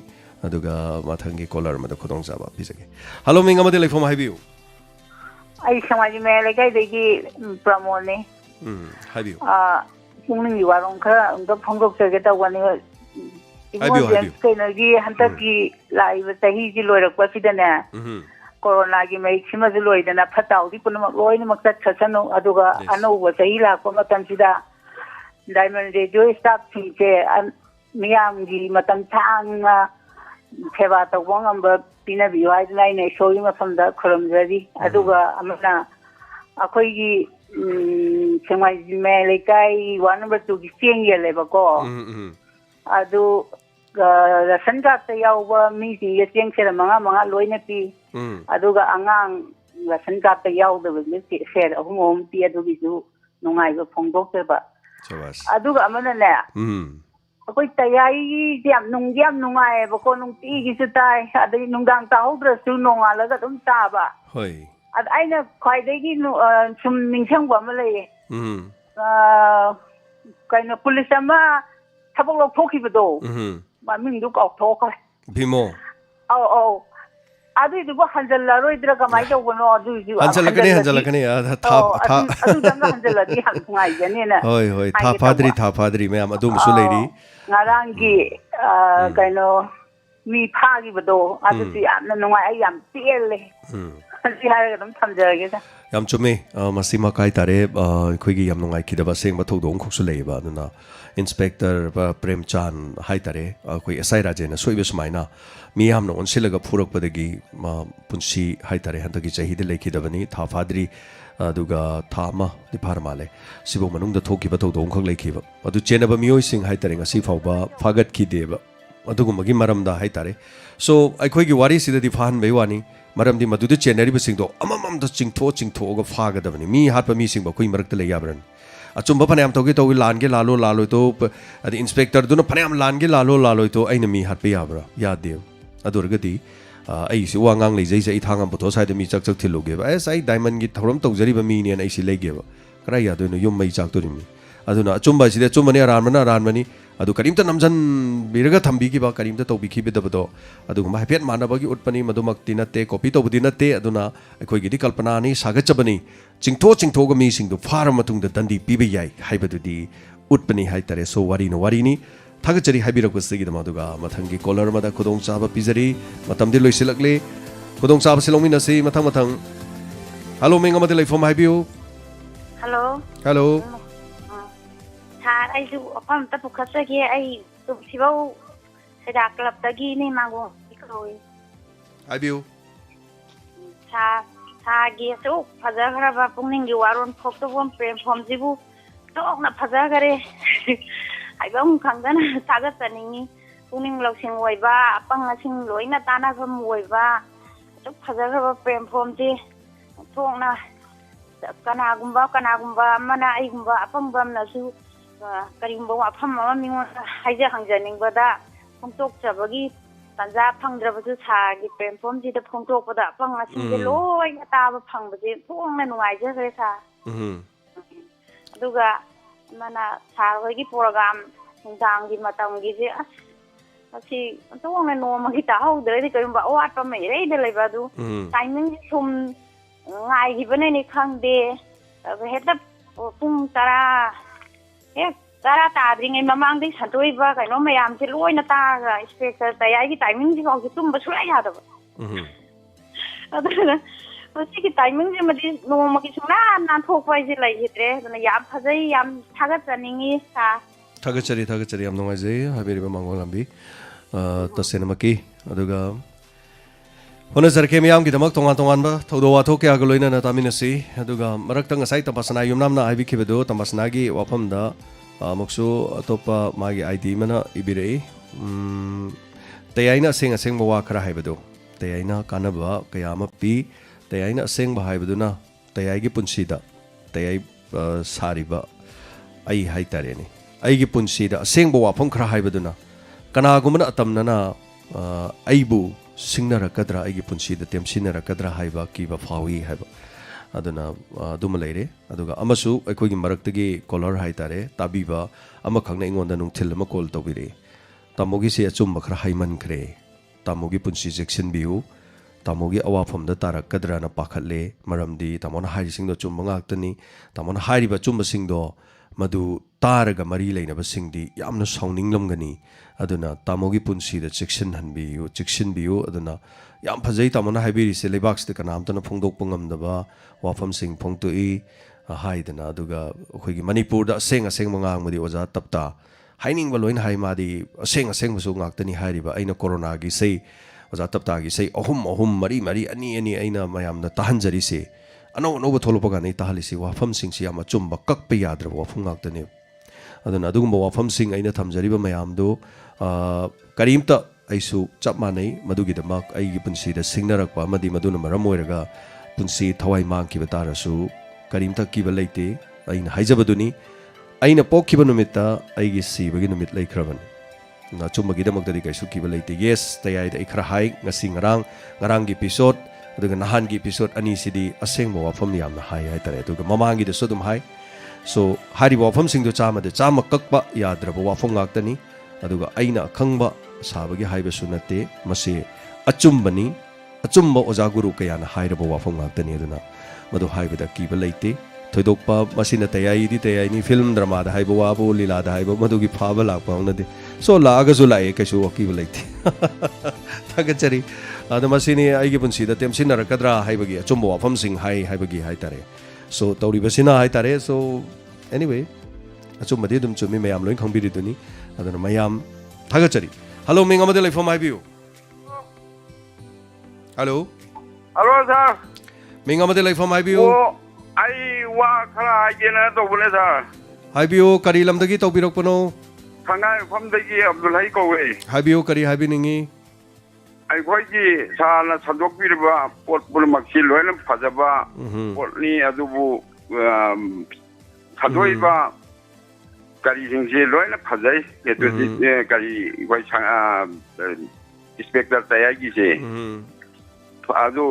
aduga mathangi caller ma da khudong jaba bisage hello ming amadi lefom haibiu ai samaji me legai degi pramone haibiu pungning warong kha ungda phongok jage ta wani haibiu kainagi hantaki laiba tahi ji loirak pa sidane corona gi mai khima ju loidana phatau di punama loina makta chachanu aduga anu wa sahi la ko matam sida diamond radio staff che miyam gi matam thang theba ta wangam ba pina bi wai nai nei shoi ma famda khuram jari aduga amana akoi gi semai me lekai 1 number 2 gi sieng yele ba ko adu rasan ka ta yawa mi ji sieng sera manga loina pi aduga angang rasan ka ta yaw da ni ser ahum pi adugi ju nungai ba phongdok te ba aduga amana ne akoi tayai jam nungai ba ko nung ti gi su tai adai nungdang ta hodra su nonga la ga dum ta ba hoi ad aina khwai dai gi sum ningsang ba ma le ꯀꯩꯅꯣ police ꯑꯃ ꯊꯕꯛ ꯂꯧꯊꯣꯛꯈꯤꯕꯗꯣ ꯃꯃꯤꯡꯗꯨ ꯀꯥꯎꯊꯣꯛꯈ꯭ꯔꯦ ꯚꯤꯃꯣ ꯑꯧ ꯑꯗꯨꯏꯗꯨꯕꯨ ꯍꯟꯖꯜꯂꯔꯣꯏꯗ꯭ꯔꯥ ꯀꯃꯥꯏꯅ ꯇꯧꯕꯅꯣ ꯑꯗꯨꯏꯁꯨ ꯍꯟꯖꯜꯂꯛꯀꯅꯤ ꯑꯗꯨꯗꯪꯒ ꯍꯟꯖꯜꯂꯗꯤ ꯌꯥꯝ ꯅꯨꯡꯉꯥꯏꯖꯅꯦꯅ ꯍꯣꯏ ꯊꯥ ꯐꯥꯗ꯭ꯔꯤ ꯃꯌꯥꯝ ꯑꯗꯨꯃꯁꯨ ꯂꯩꯔꯤ ꯉꯔꯥꯡꯒꯤ ꯀꯩꯅꯣ ꯃꯤ ꯐꯥꯈꯤꯕꯗꯣ ꯑꯗꯨꯁꯨ ꯌꯥꯝꯅ ꯅꯨꯡꯉꯥꯏ ꯑꯩ ꯌꯥꯝ ꯄꯦꯜꯂꯦ ꯁꯤ ꯍꯥꯏꯔꯒ ꯑꯗꯨꯝ ꯊꯝꯖꯔꯒꯦꯗ ꯌꯥꯝ ꯆꯨꯝꯃꯦ ꯃꯁꯤꯃꯛ ꯍꯥꯏꯇꯥꯔꯦ ꯑꯩꯈꯣꯏꯒꯤ ꯌꯥꯝ ꯅꯨꯡꯉꯥꯏꯈꯤꯗꯕ ꯑꯁꯦꯡꯕ ꯊꯧꯗꯣꯛ ꯑꯃꯈꯛꯁꯨ ꯂꯩꯌꯦꯕ ꯑꯗꯨꯅ ꯏꯟꯁꯄꯦꯛꯇꯔ ꯄ꯭ꯔꯦꯝꯆꯥꯟ ꯍꯥꯏꯇꯥꯔꯦ ꯑꯩꯈꯣꯏ ꯑꯦꯁ ꯑꯥꯏ ꯔꯥꯖꯦꯟꯅ ꯁꯣꯏꯕ ꯁꯨꯃꯥꯏꯅ ꯃꯤ ꯌꯥꯝꯅ ꯑꯣꯟꯁꯤꯜꯂꯒ ꯐꯨꯔꯛꯄꯗꯒꯤ ꯄꯨꯟꯁꯤ ꯍꯥꯏꯇꯥꯔꯦ ꯍꯟꯗꯛꯀꯤ ꯆꯍꯤꯗ ꯂꯩꯈꯤꯗꯕꯅꯤ ꯊꯥ ꯐꯥꯗ꯭ꯔꯤ ꯑꯗꯨꯒ ꯊꯥ ꯑꯃꯗꯤ ꯐꯥꯔ ꯃꯥꯜꯂꯦ ꯁꯤꯐꯧ ꯃꯅꯨꯡꯗ ꯊꯣꯛꯈꯤꯕ ꯊꯧꯗꯣꯛ ꯑꯃꯈꯛ ꯂꯩꯈꯤꯕ ꯑꯗꯨ ꯆꯦꯟꯅꯕ ꯃꯤꯑꯣꯏꯁꯤꯡ ꯍꯥꯏꯇꯥꯔꯦ ꯉꯁꯤ ꯐꯥꯎꯕ ꯐꯥꯒꯠꯈꯤꯗꯦꯕ ꯑꯗꯨꯒꯨꯝꯕꯒꯤ ꯃꯔꯝꯗ ꯍꯥꯏꯇꯥꯔꯦ ꯁꯣ ꯑꯩꯈꯣꯏꯒꯤ ꯋꯥꯔꯤꯁꯤꯗꯗꯤ ꯐꯥꯍꯟꯕꯩ ꯋꯥꯅꯤ ꯃꯔꯝꯗꯤ ꯃꯗꯨꯗ ꯆꯦꯟꯅꯔꯤꯕꯁꯤꯡꯗꯣ ꯑꯃꯃꯝꯗ ꯆꯤꯡꯊꯣꯛꯑꯒ ꯐꯥꯒꯗꯕꯅꯤ ꯃꯤ ꯍꯥꯠꯄ ꯃꯤꯁꯤꯡꯕꯨ ꯑꯩꯈꯣꯏ ꯃꯔꯛꯇ ꯂꯩ ꯌꯥꯕ꯭ꯔꯅꯤ ꯑꯆꯨꯝꯕ ꯐꯅꯌꯥꯝ ꯇꯧꯒꯦ ꯇꯧꯏ ꯂꯥꯟꯒꯦ ꯂꯥꯜꯂꯣꯏꯇꯣ ꯑꯗꯩ ꯏꯟꯁꯄꯦꯛꯇꯔꯗꯨꯅ ꯐꯅꯌꯥꯝ ꯂꯥꯟꯒꯦ ꯂꯥꯜꯂꯣꯏꯇꯣ ꯑꯩꯅ ꯃꯤ ꯍꯥꯠꯄ ꯌꯥꯕ꯭ꯔꯥ ꯌꯥꯗꯦꯕ ꯑꯗꯨ ꯑꯣꯏꯔꯒꯗꯤ ꯑꯩꯁꯤ ꯋꯥ ꯉꯥꯡ ꯂꯩꯖꯩꯁꯦ ꯑꯩ ꯊꯥꯡ ꯑꯃ ꯄꯨꯊꯣꯛ ꯁ꯭ꯋꯥꯏꯗ ꯃꯤ ꯆꯛ ꯊꯤꯜꯂꯨꯒꯦꯕ ꯑꯩ ꯗꯥꯏꯃꯟꯒꯤ ꯊꯧꯔꯝ ꯇꯧꯖꯔꯤꯕ ꯃꯤꯅꯦꯅ ꯑꯩꯁꯤ ꯂꯩꯒꯦꯕ ꯀꯔꯥꯏ ꯌꯥꯗꯣꯏꯅꯣ ꯌꯨꯝ ꯃꯩ ꯆꯥꯛꯇꯣꯔꯤꯕꯅꯤ ꯑꯗꯨꯅ ꯑꯆꯨꯝꯕ ꯑꯁꯤꯗꯤ ꯑꯆꯨꯝꯕꯅꯤ ꯑꯔꯥꯟꯕꯅ ꯑꯔꯥꯟꯕꯅꯤ ꯑꯗꯨ ꯀꯔꯤꯝꯇ ꯅꯝꯖꯟꯕꯤꯔꯒ ꯊꯝꯕꯤꯈꯤꯕ ꯀꯔꯤꯝꯇ ꯇꯧꯕꯤꯈꯤꯕꯗꯕꯗꯣ ꯑꯗꯨꯒꯨꯝꯕ ꯍꯥꯏꯐꯦꯠ ꯃꯥꯟꯅꯕꯒꯤ ꯎꯠꯄꯅꯤ ꯃꯗꯨꯃꯛꯇꯤ ꯅꯠꯇꯦ ꯀꯣꯄꯤ ꯇꯧꯕꯗꯤ ꯅꯠꯇꯦ ꯑꯗꯨꯅ ꯑꯩꯈꯣꯏꯒꯤꯗꯤ ꯀꯜꯄꯅꯥꯅꯤ ꯁꯥꯒꯠꯆꯕꯅꯤ ꯆꯤꯡꯊꯣꯛꯑꯒ ꯃꯤꯁꯤꯡꯗꯨ ꯐꯥꯔ ꯃꯇꯨꯡꯗ ꯗꯟꯗꯤ ꯄꯤꯕ ꯌꯥꯏ ꯍꯥꯏꯕꯗꯨꯗꯤ ꯎꯠꯄꯅꯤ ꯍꯥꯏꯇꯥꯔꯦ ꯁꯣ ꯋꯥꯔꯤꯅꯤ ꯊꯥꯒꯠꯆꯔꯤ ꯍꯥꯏꯕꯤꯔꯛꯄꯁꯤꯒꯤꯗꯃꯛ ꯑꯗꯨꯒ ꯃꯊꯪꯒꯤ ꯀꯣꯂꯔ ꯑꯃꯗ ꯈꯨꯗꯣꯡꯆꯥꯕ ꯄꯤꯖꯔꯤ ꯃꯇꯝꯗꯤ ꯂꯣꯏꯁꯤꯜꯂꯛꯂꯦ ꯈꯨꯗꯣꯡꯆꯥꯕꯁꯤ ꯂꯧꯃꯤꯟꯅꯁꯤ ꯃꯊꯪ ꯍꯜꯂꯣ ꯃꯤꯡ ꯑꯃꯗꯤ ꯂꯩꯐꯝ ꯍꯥꯏꯕꯤꯌꯨ ꯍꯜꯂꯣ ꯁꯥꯔ ꯑꯩꯁꯨ ꯋꯥꯐꯝ ꯑꯝꯇ ꯄꯨꯈꯠꯆꯒꯦ ꯑꯩ ꯁꯤꯐꯧ ꯁꯦꯗꯥ ꯀ꯭ꯂꯕꯇꯒꯤꯅꯦ ꯃꯥꯡꯒꯣꯟ ꯀꯧꯏ ꯍꯥꯏꯕꯤꯌꯨ ꯁꯥꯒꯤ ꯑꯁꯨꯛ ꯐꯖꯈ꯭ꯔꯕ ꯄꯨꯛꯅꯤꯡꯒꯤ ꯋꯥꯔꯣꯜ ꯐꯣꯛꯇꯣꯛꯐꯝ ꯄ꯭ꯔꯦꯝꯐꯣꯝꯁꯤꯕꯨ ꯊꯣꯛꯅ ꯐꯖꯈꯔꯦ ꯍꯥꯏꯐꯝ ꯈꯪꯗꯅ ꯊꯥꯒꯠꯆꯅꯤꯡꯉꯤ ꯄꯨꯛꯅꯤꯡ ꯂꯧꯁꯤꯡ ꯑꯣꯏꯕ ꯑꯄꯪ ꯑꯁꯤꯡ ꯂꯣꯏꯅ ꯇꯥꯟꯅꯐꯝ ꯑꯣꯏꯕ ꯑꯁꯨꯛ ꯐꯖꯈ꯭ꯔꯕ ꯄ꯭ꯔꯦꯝꯐꯣꯝꯁꯤ ꯊꯣꯛꯅ ꯀꯅꯥꯒꯨꯝꯕ ꯑꯃꯅ ꯑꯩꯒꯨꯝꯕ ꯑꯄꯪꯕ ꯑꯃꯅꯁꯨ ꯀꯔꯤꯒꯨꯝꯕ ꯋꯥꯐꯝ ꯑꯃ ꯃꯤꯉꯣꯟꯗ ꯍꯪꯖꯅꯤꯡꯕꯗ ꯐꯣꯡꯗꯣꯛꯆꯕꯒꯤ ꯇꯟꯖꯥ ꯐꯪꯗ꯭ꯔꯕꯁꯨ ꯁꯥꯔꯒꯤ ꯄ꯭ꯔꯦꯝꯐꯣꯝꯁꯤꯗ ꯐꯣꯡꯗꯣꯛꯄꯗ ꯑꯄꯪ ꯑꯁꯤꯡꯁꯦ ꯂꯣꯏꯅ ꯇꯥꯕ ꯐꯪꯕꯁꯦ ꯊꯣꯛꯅ ꯅꯨꯡꯉꯥꯏꯖꯈ꯭ꯔꯦ ꯁꯥꯔ ꯑꯗꯨꯒ ꯑꯃꯅ ꯁꯥꯔ ꯍꯣꯏꯒꯤ ꯄ꯭ꯔꯣꯒ꯭ꯔꯥꯝ ꯅꯨꯡꯗꯥꯡꯒꯤ ꯃꯇꯝꯒꯤꯁꯦ ꯑꯁꯤ ꯊꯣꯛꯅ ꯅꯣꯡꯃꯒꯤ ꯇꯥꯍꯧꯗ꯭ꯔꯗꯤ ꯀꯔꯤꯒꯨꯝꯕ ꯑꯋꯥꯠꯄ ꯑꯃ ꯏꯔꯩꯗ ꯂꯩꯕ ꯑꯗꯨ ꯇꯥꯏꯃꯤꯡꯁꯦ ꯁꯨꯝ ꯉꯥꯏꯈꯤꯕꯅꯅꯤ ꯈꯪꯗꯦ ꯍꯦꯛꯇ ꯄꯨꯡ 10 ꯇꯥꯗ꯭ꯔꯤꯉꯩ ꯃꯃꯥꯡꯗꯒꯤ ꯁꯟꯇꯣꯛꯏꯕ ꯀꯩꯅꯣ ꯃꯌꯥꯝꯁꯦ ꯂꯣꯏꯅ ꯇꯥꯔꯒ ꯏꯟꯁꯄꯦꯛꯇꯔ ꯇꯌꯥꯏꯒꯤ ꯇꯥꯏꯃꯤꯡꯁꯤꯐꯥꯎꯁꯦ ꯇꯨꯝꯕ ꯁꯨꯡꯌꯥ ꯌꯥꯗꯕ ꯑꯗꯨꯅ ꯃꯁꯤꯒꯤ ꯇꯥꯏꯃꯤꯡꯁꯤꯃꯗꯤ ꯅꯣꯡꯃꯒꯤ ꯅꯥꯟꯊꯣꯛꯄ ꯍꯥꯏꯁꯦ ꯂꯩꯈꯤꯗ꯭ꯔꯦ ꯑꯗꯨꯅ ꯌꯥꯝ ꯐꯖꯩ ꯌꯥꯝ ꯊꯥꯒꯠꯆꯅꯤꯡꯉꯤ ꯁꯥꯔ ꯊꯥꯒꯠꯆꯔꯤ ꯌꯥꯝ ꯅꯨꯡꯉꯥꯏꯖꯩ ꯍꯥꯏꯕꯤꯔꯤꯕ ꯃꯥꯡꯒꯣꯜ ꯂꯝꯕꯤ ꯇꯁꯦꯡꯅꯃꯛꯀꯤ ꯑꯗꯨꯒ ꯍꯣꯠꯅꯖꯔꯛꯀꯦ ꯃꯤꯌꯥꯝꯒꯤꯗꯃꯛ ꯇꯣꯉꯥꯟꯕ ꯊꯧꯗꯣꯛ ꯋꯥꯊꯣꯛ ꯀꯌꯥꯒ ꯂꯣꯏꯅꯅ ꯇꯥꯃꯤꯟꯅꯁꯤ ꯑꯗꯨꯒ ꯃꯔꯛꯇ ꯉꯁꯥꯏ ꯇꯝꯄꯥꯁꯅꯥ ꯌꯨꯝꯅꯥꯝꯅ ꯍꯥꯏꯕꯤꯈꯤꯕꯗꯨ ꯇꯝꯄꯥꯁꯅꯥꯒꯤ ꯋꯥꯐꯝꯗ ꯑꯃꯨꯛꯁꯨ ꯑꯇꯣꯞꯄ ꯃꯥꯒꯤ ꯑꯥꯏꯗꯤ ꯑꯃꯅ ꯏꯕꯤꯔꯛꯏ ꯇꯌꯥꯏꯅ ꯑꯁꯦꯡꯕ ꯋꯥ ꯈꯔ ꯍꯥꯏꯕꯗꯣ ꯇꯌꯥꯏꯅ ꯀꯥꯟꯅꯕ ꯀꯌా ꯑꯃ ꯄꯤ ꯇꯌꯥꯏꯅ ꯑꯁꯦꯡꯕ ꯍꯥꯏꯕꯗꯨꯅ ꯇꯌꯥꯏꯒꯤ ꯄꯨꯟꯁꯤꯗ ꯇꯌꯥꯏ ꯁꯥꯔꯤꯕ ꯑꯩ ꯍꯥꯏꯇꯥꯔꯦꯅꯦ ꯑꯩꯒꯤ ꯄꯨꯟꯁꯤꯗ ꯑꯁꯦꯡꯕ ꯋꯥꯐꯝ ꯈꯔ ꯍꯥꯏꯕꯗꯨꯅ ꯀꯅꯥꯒꯨꯝꯕꯅ ꯑꯇꯝꯅꯅ ꯑꯩꯕꯨ ꯁꯤꯡꯅꯔꯛꯀꯗ꯭ꯔꯥ ꯑꯩꯒꯤ ꯄꯨꯟꯁꯤꯗ ꯇꯦꯝꯁꯤꯟꯅꯔꯛꯀꯗ꯭ꯔꯥ ꯍꯥꯏꯕ ꯀꯤꯕ ꯐꯥꯎꯏ ꯍꯥꯏꯕ ꯑꯗꯨꯅ ꯑꯗꯨꯃ ꯂꯩꯔꯦ ꯑꯗꯨꯒ ꯑꯃꯁꯨ ꯑꯩꯈꯣꯏꯒꯤ ꯃꯔꯛꯇꯒꯤ ꯀꯣꯂꯔ ꯍꯥꯏꯇꯥꯔꯦ ꯇꯥꯕꯤꯕ ꯑꯃꯈꯛꯅ ꯑꯩꯉꯣꯟꯗ ꯅꯨꯡꯊꯤꯜ ꯑꯃ ꯀꯣꯜ ꯇꯧꯕꯤꯔꯛꯏ ꯇꯥꯃꯣꯒꯤꯁꯤ ꯑꯆꯨꯝꯕ ꯈꯔ ꯍꯥꯏꯃꯟꯈ꯭ꯔꯦ ꯇꯥꯃꯣꯒꯤ ꯄꯨꯟꯁꯤ ꯆꯦꯛꯁꯤꯟꯕꯤꯌꯨ ꯇꯥꯃꯣꯒꯤ ꯑꯋꯥꯐꯝꯗ ꯇꯥꯔꯛꯀꯗ꯭ꯔꯥꯅ ꯄꯥꯈꯠꯂꯦ ꯃꯔꯝꯗꯤ ꯇꯥꯃꯣꯅ ꯍꯥꯏꯔꯤꯁꯤꯡꯗꯣ ꯑꯆꯨꯝꯕ ꯉꯥꯛꯇꯅꯤ ꯇꯥꯃꯣꯅ ꯍꯥꯏꯔꯤꯕ ꯑꯆꯨꯝꯕꯁꯤꯡꯗꯣ ꯃꯗꯨ ꯇꯥꯔꯒ ꯃꯔꯤ ꯂꯩꯅꯕꯁꯤꯡꯗꯤ ꯌꯥꯝꯅ ꯁꯥꯎꯅꯤꯡꯂꯝꯒꯅꯤ ꯑꯗꯨꯅ ꯇꯥꯃꯣꯒꯤ ꯄꯨꯟꯁꯤꯗ ꯆꯦꯛꯁꯤꯟꯕꯤꯌꯨ ꯑꯗꯨꯅ ꯌꯥꯝ ꯐꯖꯩ ꯇꯥꯃꯣꯅ ꯍꯥꯏꯕꯤꯔꯤꯁꯦ ꯂꯩꯕꯥꯛꯁꯤꯗ ꯀꯅꯥꯝꯇꯅ ꯐꯣꯡꯗꯣꯛꯄ ꯉꯝꯗꯕ ꯋꯥꯐꯝꯁꯤꯡ ꯐꯣꯡꯗꯣꯛꯏ ꯍꯥꯏꯗꯅ ꯑꯗꯨꯒ ꯑꯩꯈꯣꯏꯒꯤ ꯃꯅꯤꯄꯨꯔꯗ ꯑꯁꯦꯡꯕ ꯉꯥꯡꯕꯗꯤ ꯑꯣꯖꯥ ꯇꯞꯇꯥ ꯍꯥꯏꯅꯤꯡꯕ ꯂꯣꯏꯅ ꯍꯥꯏ ꯃꯥꯗꯤ ꯑꯁꯦꯡꯕꯁꯨ ꯉꯥꯛꯇꯅꯤ ꯍꯥꯏꯔꯤꯕ ꯑꯩꯅ ꯀꯣꯔꯣꯅꯥꯒꯤ ꯏꯁꯩ ꯑꯣꯖꯥ ꯇꯞꯇꯥꯒꯤ ꯏꯁꯩ ꯑꯍꯨꯝ ꯃꯔꯤ ꯑꯅꯤ ꯑꯩꯅ ꯃꯌꯥꯝꯅ ꯇꯥꯍꯟꯖꯔꯤꯁꯦ ꯑꯅꯧꯕ ꯊꯣꯛꯂꯛꯄ ꯀꯥꯟꯗ ꯇꯥꯍꯜꯂꯤꯁꯤ ꯋꯥꯐꯝꯁꯤꯡꯁꯤ ꯌꯥꯝ ꯑꯆꯨꯝꯕ ꯀꯛꯄ ꯌꯥꯗ꯭ꯔꯕ ꯋꯥꯐꯝ ꯉꯥꯛꯇꯅꯦꯕ ꯑꯗꯨꯅ ꯑꯗꯨꯒꯨꯝꯕ ꯋꯥꯐꯝꯁꯤꯡ ꯑꯩꯅ ꯊꯝꯖꯔꯤꯕ ꯃꯌꯥꯝꯗꯨ ꯀꯔꯤꯝꯇ ꯑꯩꯁꯨ ꯆꯞ ꯃꯥꯟꯅꯩ ꯃꯗꯨꯒꯤꯗꯃꯛ ꯑꯩꯒꯤ ꯄꯨꯟꯁꯤꯗ ꯁꯤꯡꯅꯔꯛꯄ ꯑꯃꯗꯤ ꯃꯗꯨꯅ ꯃꯔꯝ ꯑꯣꯏꯔꯒ ꯄꯨꯟꯁꯤ ꯊꯋꯥꯏ ꯃꯥꯡꯈꯤꯕ ꯇꯥꯔꯁꯨ ꯀꯔꯤꯝꯇ ꯀꯤꯕ ꯂꯩꯇꯦ ꯑꯩꯅ ꯍꯥꯏꯖꯕꯗꯨꯅꯤ ꯑꯩꯅ ꯄꯣꯛꯈꯤꯕ ꯅꯨꯃꯤꯠꯇ ꯑꯩꯒꯤ ꯁꯤꯕꯒꯤ ꯅꯨꯃꯤꯠ ꯂꯩꯈ꯭ꯔꯕꯅꯤ ꯑꯆꯨꯝꯕꯒꯤꯗꯃꯛꯇꯗꯤ ꯀꯩꯁꯨ ꯀꯤꯕ ꯂꯩꯇꯦ ꯌꯦꯁ ꯇꯌꯥꯏꯗ ꯑꯩ ꯈꯔ ꯍꯥꯏ ꯉꯁꯤ ꯉꯔꯥꯡꯒꯤ ꯏꯄꯤꯁꯣꯠ ꯑꯗꯨꯒ ꯅꯍꯥꯟꯒꯤ ꯏꯄꯤꯁꯣꯠ ꯑꯅꯤꯁꯤꯗꯤ ꯑꯁꯦꯡꯕ ꯋꯥꯐꯝ ꯌꯥꯝꯅ ꯍꯥꯏ ꯍꯥꯏꯇꯥꯔꯦ ꯑꯗꯨꯒ ꯃꯃꯥꯡꯒꯤꯗꯁꯨ ꯑꯗꯨꯝ ꯍꯥꯏ so hari wafam sing do chama de chama kakpa yadraba wafam ngaktani aduga aina khangba sabagi haiba sunate masi achumbani achumba oja guru kayana hairaba wafam ngaktani aduna madu haiba da kiba leite thoidokpa masina tayai di tayai ni film drama da haiba wabu lila da haiba madu gi phaba lakpa onade so laga zo lae kaisu kiba leite thagachari adu masini aigi punsi da temsin narakadra haibagi achumba wafam sing hai haibagi hai tare so tauri basina hai tare so anyway achumadi dum chumi mayam loin khangbiri duni adana mayam thagachari hello ming amade lai from ibu hello sir ming amade lai from ibu ai wa khala ajena to bune sir ibu kari lamdagi tawbirokpano thangai famdagi abdulhai kowe ibu kari habiningi ai khoji sana sadokbirba pot bulmaksi loina phajaba potni adubu sadoiba kari jingje loina phajai eto kari goi inspector tayagi je adu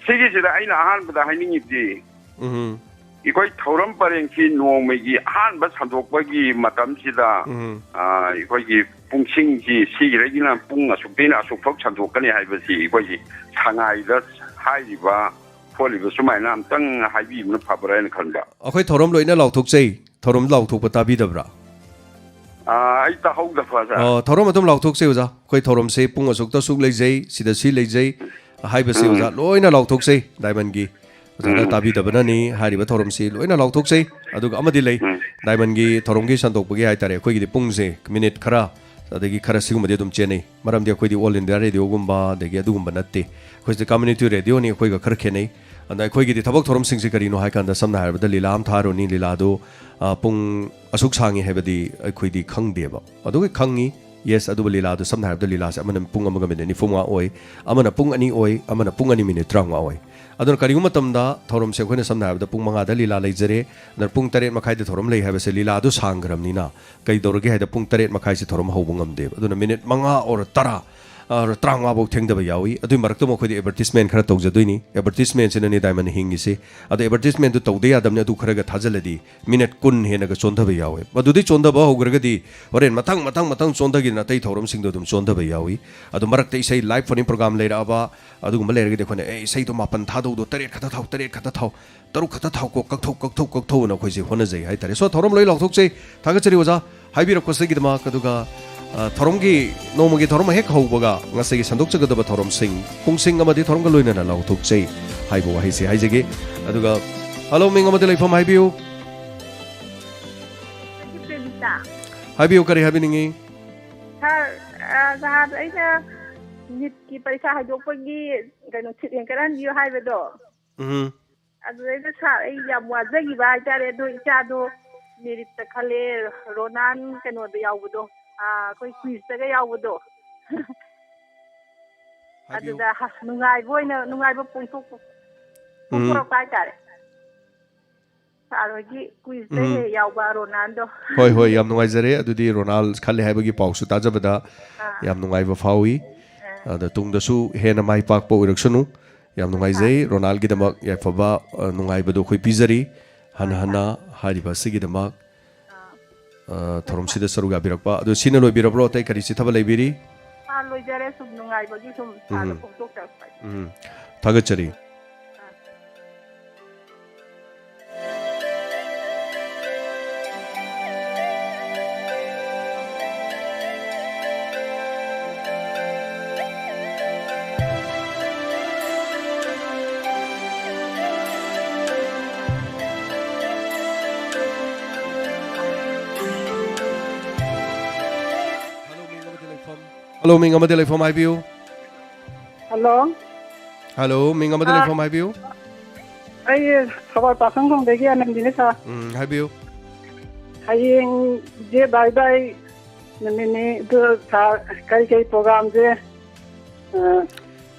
sigi sida aina ahan bada hainingi di ikoi thoram parengki nomegi ahan ba sadokbagi matam sida ikoi pungsingji sigiragina pung asukdina asukfok sadokani haibasi ikoi sangaida haiba 폴리브 수마이나 암땅 하이비는 파브라인 칸다. 아코이 토롬 로이나 라우톡제이 토롬 라우톡 바타비더브라. 아이따 하우다 파자. 토롬 어떤 라우톡제이 오자. 코이 토롬세 뿡 어속다 쑥 레이제이 시다시 레이제이 하이버세 오자. 로이나 라우톡제이 다이먼기. 오자나 타비더브나니 하리바 토롬세 로이나 라우톡제이 아두가 아마디 레이 다이먼기 토롬기 산독부기 하이타레 코이기 뿡세 미닛 카라 adagi khara sigumade dum chene maram dia khoidi all india radio gumba degi adugumba natte khoide community radio ni khoiga khar khenei andai khoigi di thabak thorom singsi kari no haikan da samna harba lilam tharo ni lilado pung asuk sangi hebadi khoidi khangde ba adugi khangi yes adu lilado samna harba lila sa amana pung amaga minute ni funga oi amana pung ani oi amana pung ani minute tranga oi adon kari matamda thorom se khoina samna harba pung manga da lila leijare nar pung tare makhai de thorom lei haba se lila du sanggram ni na kai dorge haida pung tare makhai se thorom hobungam de aduna minute manga or tara tranga bok thengda ba yawi adu marakto mo khodi advertisement khara tawjadoini advertisement se ni diamond hingi se adu advertisement du tawde adamne adu khara ga thajaladi minute kun hena ga chonda ba yawi badudi chonda ba hograga di oren matang chonda gi na tai thorom sing do dum chonda ba yawi adu marakte isai live phone program leira aba adu gum leira gi dekhone e isai to mapan tha do tare khata thau taru khata thau ko kakthau na khoi je hona jai hai tare so thorom loi lokthok chei thagachari oja haibirak ko se gi dama kaduga thoром기 노무기 thorom hek haubaga ngasegi sandokjagadaba thorom sing pungsing amadi thoromga loina na lauthokchei haibo haise haijege aduga hello ming amadi laifam haibiu haibiu kari habiningi sir aina nit ki paisa haidokpagi kaino chithen karan dio haibado aduda sir ai yam wajagi ba tare do ichado merit khale ronan kaino do yawdo koi quiz taga yawdo aduda nungai boina nungai ba pungtok pungtok pai tare sarogi quiz taga yawba ronaldo hoi yam nungai jare adudi ronald khale haibagi pausu tajabada yam nungai ba fawi ada tungda su hena mai pak po iraksunu yam nungai jai ronald gi damak yafaba nungai bado khoi pizari hana hariba sigi damak thorom sida saruga birakpa adu sina loi birabro tai kari si thaba leibiri loi jare sum nungai bagi sum sala pungtok ta thagachari Hello, Ming Amade from IBU. Hello. Hello, Ming Amade from IBU. Ay, khabar pasang kong degi anam dine sa. IBU. Haying je bye nini do sa kai program je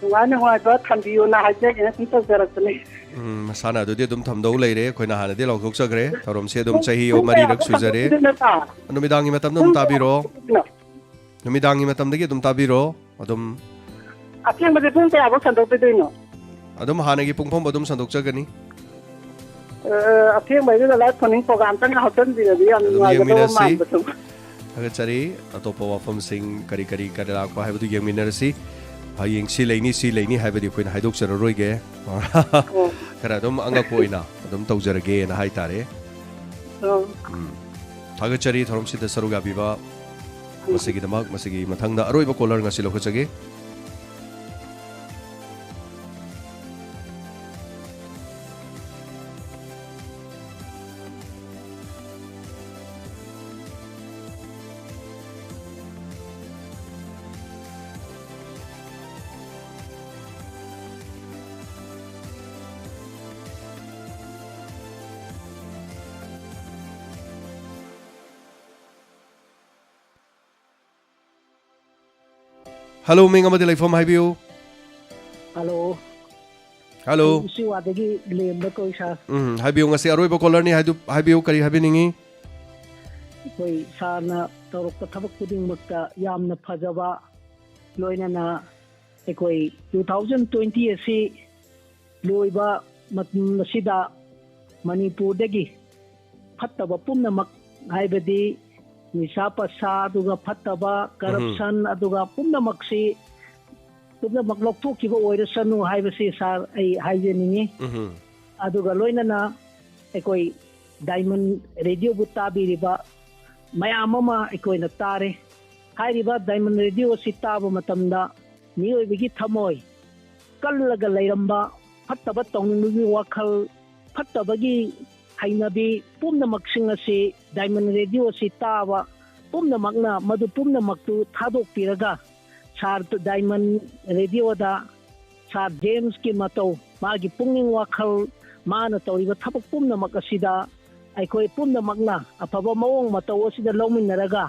ngani hoi ba thambiu na haje ina sinta jaratni. Masana do de dum thamdo leire khoina hana de lawthok chagre thorom se dum chahi o mari rak sujare numidangi matam dum tabiro numidangi matamdagi dum tabiro adum atyang bade pung kaya bo sandok pe doino adum hanagi pungphom adum sandok chagani ꯑꯊꯦꯡꯕꯩꯗꯨꯗ live phone in programme ꯇꯪ ꯍꯥꯞꯆꯤꯟꯕꯤꯔꯗꯤ ꯌꯥꯝ ꯅꯨꯡꯉꯥꯏꯒꯗꯕ ꯃꯥꯟꯕ ꯁꯨꯝ ꯊꯥꯒꯠꯆꯔꯤ ꯑꯇꯣꯞꯄ ꯋꯥꯐꯝꯁꯤꯡ ꯀꯔꯤ ꯂꯥꯛꯄ ꯍꯥꯏꯕꯗꯨ ꯌꯦꯡꯃꯤꯟꯅꯔꯁꯤ ꯍꯌꯦꯡ ꯁꯤ ꯂꯩꯅꯤ ꯍꯥꯏꯕꯗꯤ ꯑꯩꯈꯣꯏꯅ ꯍꯥꯏꯗꯣꯛꯆꯔꯔꯣꯏꯒꯦ ꯈꯔ ꯑꯗꯨꯝ ꯑꯉꯛꯄ ꯑꯣꯏꯅ ꯑꯗꯨꯝ ꯇꯧꯖꯔꯒꯦꯅ ꯍꯥꯏꯇꯥꯔꯦ ꯊꯥꯒꯠꯆꯔꯤ ꯊꯧꯔꯝꯁꯤꯗ ꯁꯔꯨꯛ ꯌꯥꯕꯤꯕ ꯃꯁꯤꯒꯤꯗꯃꯛ ꯃꯁꯤꯒꯤ ꯃꯊꯪꯗ ꯑꯔꯣꯏꯕ ꯀꯣꯂꯔ ꯉꯁꯤ ꯂꯧꯈꯠꯆꯒꯦ Hello, Ming Amadi Life from Highview. Hello. Hello. Si wadagi lemba ko isa. Highview ngasi aroy ba caller ni Highview kari habiningi. Koi sana torok ka thabak puding makta yamna phajaba loina na koi 2020 asi loiba masida Manipur dagi phattaba pumna mak haibadi Nisa pasa aduga phattaba corruption aduga pumnamakse pumnamak lokthokkiba oirasanu haibase sar ai haijeningi aduga loinana ekoi diamond radio bu tabiriba mayam ama ekoina tare hairiba diamond radio sitaba matamda niyoibigi thamoi kallaga leiramba phattaba tongningi wakhal phattabagi hainabi pumnamaksin asi diamond radio si taba pumnamakna madu pumnamaktu thadok piraga sar diamond radio da sar James ki matau magi pungning wakhal mana tawriba thabak pumnamak asida aikoi pumnamakna afaba mawong matau asida lawminnaraga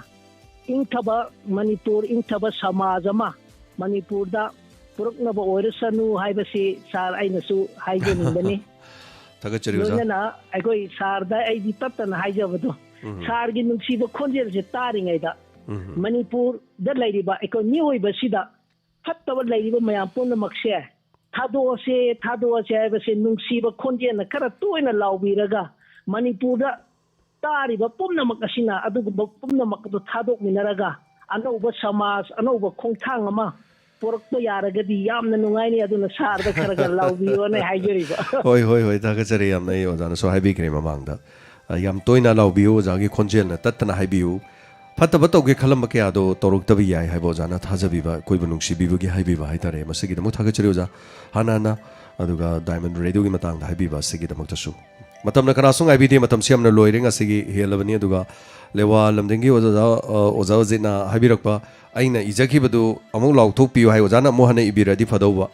ingthaba Manipur ingthaba samajama Manipur da puruknaba oirasanu haibasi sar ainasu haijeningani Thagachari uza. Loina aikoi sarda aidi tatana haijabado. Sargi nungsiba khonjel se taringai da. Manipur da lairiba aikoi nioi basida fattaba lairiba mayam ponna makse. Thado se base nungsiba khonjel na kara toina laubiraga Manipur da tariba ponna makasina aduga ponna makdo thadok minaraga anauba samas anauba khongthang ama Porokto yaragadi yamna nungaini aduna sarda kharaga laubiyone haijeriba Hoi thagachari yamna yo jana so haibi kre mamangda yam toina laubiyo jagi khonjel na tatna haibiu phattaba tawge khalamba ke ado toruktabi yai haibo jana thajabiba koiba nungsibibu gi haibiba haitare masigi damu thagachari oja hanana aduga diamond radio gi matang da haibiba sigi damu tasu matamna kana sung aibidi matam siamna loiring asigi helabani aduga lewa lamdengi oza jina haibirakpa aina ijakibadu amuk lauthopiyo hai ojana mohana ibiradi fadauba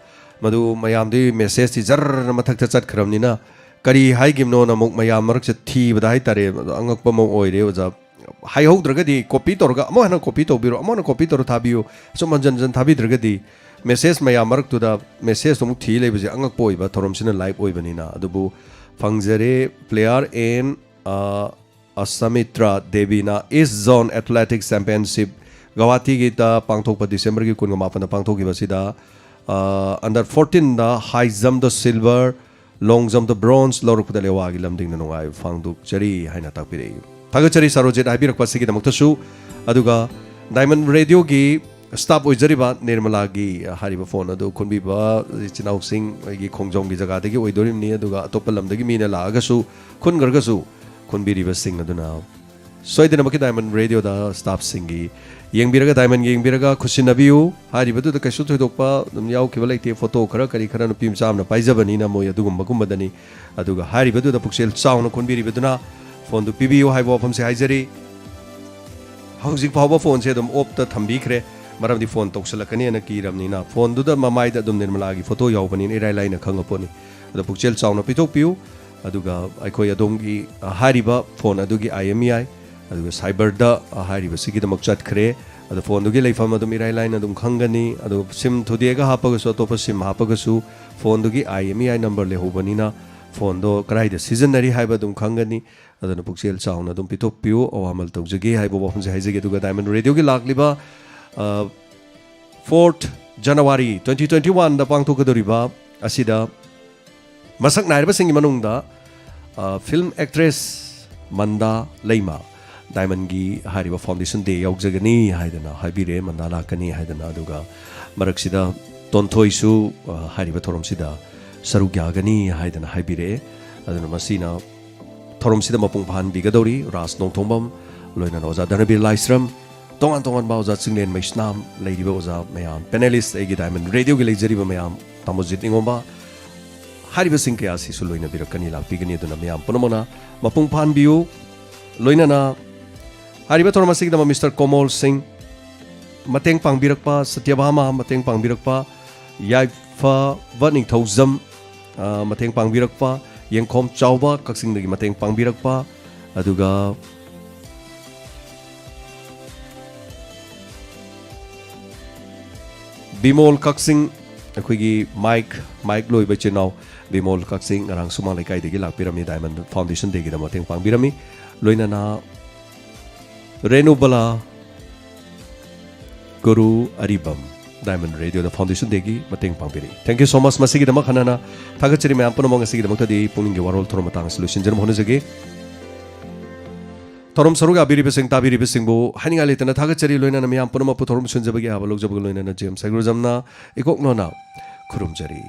madu mayamdi message ti jar mathakta chatkhramnina kari hai gimno na muk mayam marak che thi bada hai tare angakpa mo oire oja hai haudragadi copy torga mohana copy tobiro amona copy tor thabiyo so manjan thabidragadi message mayam marak tu da message muk thi leibje angakpa oiba thoromsina live oibanina adubu fangjare player in Asamitra Devina East Zone Athletics Championship Guwahati ki ta pangthokpa December ki 28 na pangthokiba sida under 14 da high jump the silver long jump the bronze lorukda lewa gi lamding na nungai fangduk chari haina takpire thagachari sarojit haibirakpa sigi damaktasu aduga diamond radio gi staff oijariba nirmala gi hariba phone adu khunbiba chinau sing gi khongjong gi jaga dagi oidorim ni aduga atoppa lamdagi mina laagasu khungargasu khunbiriba sing aduna soidena maki diamond radio da staff singi yengbiraga diamond yengbiraga khusinabiu haribadu da kaisu thoidokpa dum yaw kibalai te photo khara kari khara no pim samna paijabani na moy adugumba gumbadani aduga haribadu da puksel chauna khunbiribaduna phone du pibiu haibo pham se haijari hauzik phawba phone se dum op ta thambikhre maramdi phone toksalakani na kiramni na phone du da mamai da dum nirmala gi photo yawbani irai lai na khangaponi da puksel chauna pitok piu aduga aikoi adongi hariba phone adugi IMEI aduga cyber da hariba sigi da makchat khre adu phone dugi leifam adum irai line adum khangani adu sim thodiega hapaga so topa sim hapaga su phone dugi IMEI number le hobani na phone do karai da seasonary haiba dum khangani aduna puksel chauna dum pitok piu awamal tawjage haibo bofum se haijage duga diamond radio gi lakliba 4th January 2021 da pangthokadoriba asida masak nairba singi manungda film actress मंदा लेमा Diamond की हारिबा foundation day यौजगनी हाइदना हाइबिरे मंदा लाकनी हाइदना दुगा मरकसिदा तोंथोइसु हारिबा थोरमसिदा सरुक यागनी हाइदना हाइबिरे अदुना मसिना थोरमसिदा मपुंग फान बिगदौरी राज नोंथोंबम लोइना ओजा धनबीर लाइस्रम तोंगान तोंगान बा ओजा चिंगलेन मैस्नाम लेदिबा ओजा मयाम पैनलिस्ट एगी डायमंड रेडियो के लेजरिबा मयाम तामोजित निंगोंबा हारिबा सिंह के आसिसु लोइना बिरकनी लापिगनी अदुना मयाम पुनमना मपुंग फान बियु लोइना हारिबा थोरमसिगदा mister Komal Singh मतेंग पांगबिरकपा Satyabhama मतेंग पांगबिरकपा याइफा वनिंगथौजम मतेंग पांगबिरकपा Yengkhom चावबा कक्सिंगदगी मतेंग पांगबिरकपा अदुगा Bimol Kakching अखोगी mic लोइबा Chenab Bimol Kakching अरांग Sumang लेकाइदगी लाकपिरमी diamond foundation देगी मतेंग पांगबिरमी लोइनाना रेनुबला गुरु अरिबम डायमंड रेडियो फाउंडेशन देगी मतेंग पांगबिरी थैंक यू सो मच मसीगी दमा खनाना थागचरी मैम पुनम ngasiगी दमा तदी पुनिंग वारोल थोरम तांग सॉल्यूशन जरम होनजगे थोरम सरुगा अबिरी बेसिंग ताबिरी बेसिंग बो हानिगा लेतना थागचरी लोइना मैम पुनम पुथोरम सुनजबगी हाबा लोकजबग लोइना जेम साइगुरजमना इकोकनोना खुरुमजरी।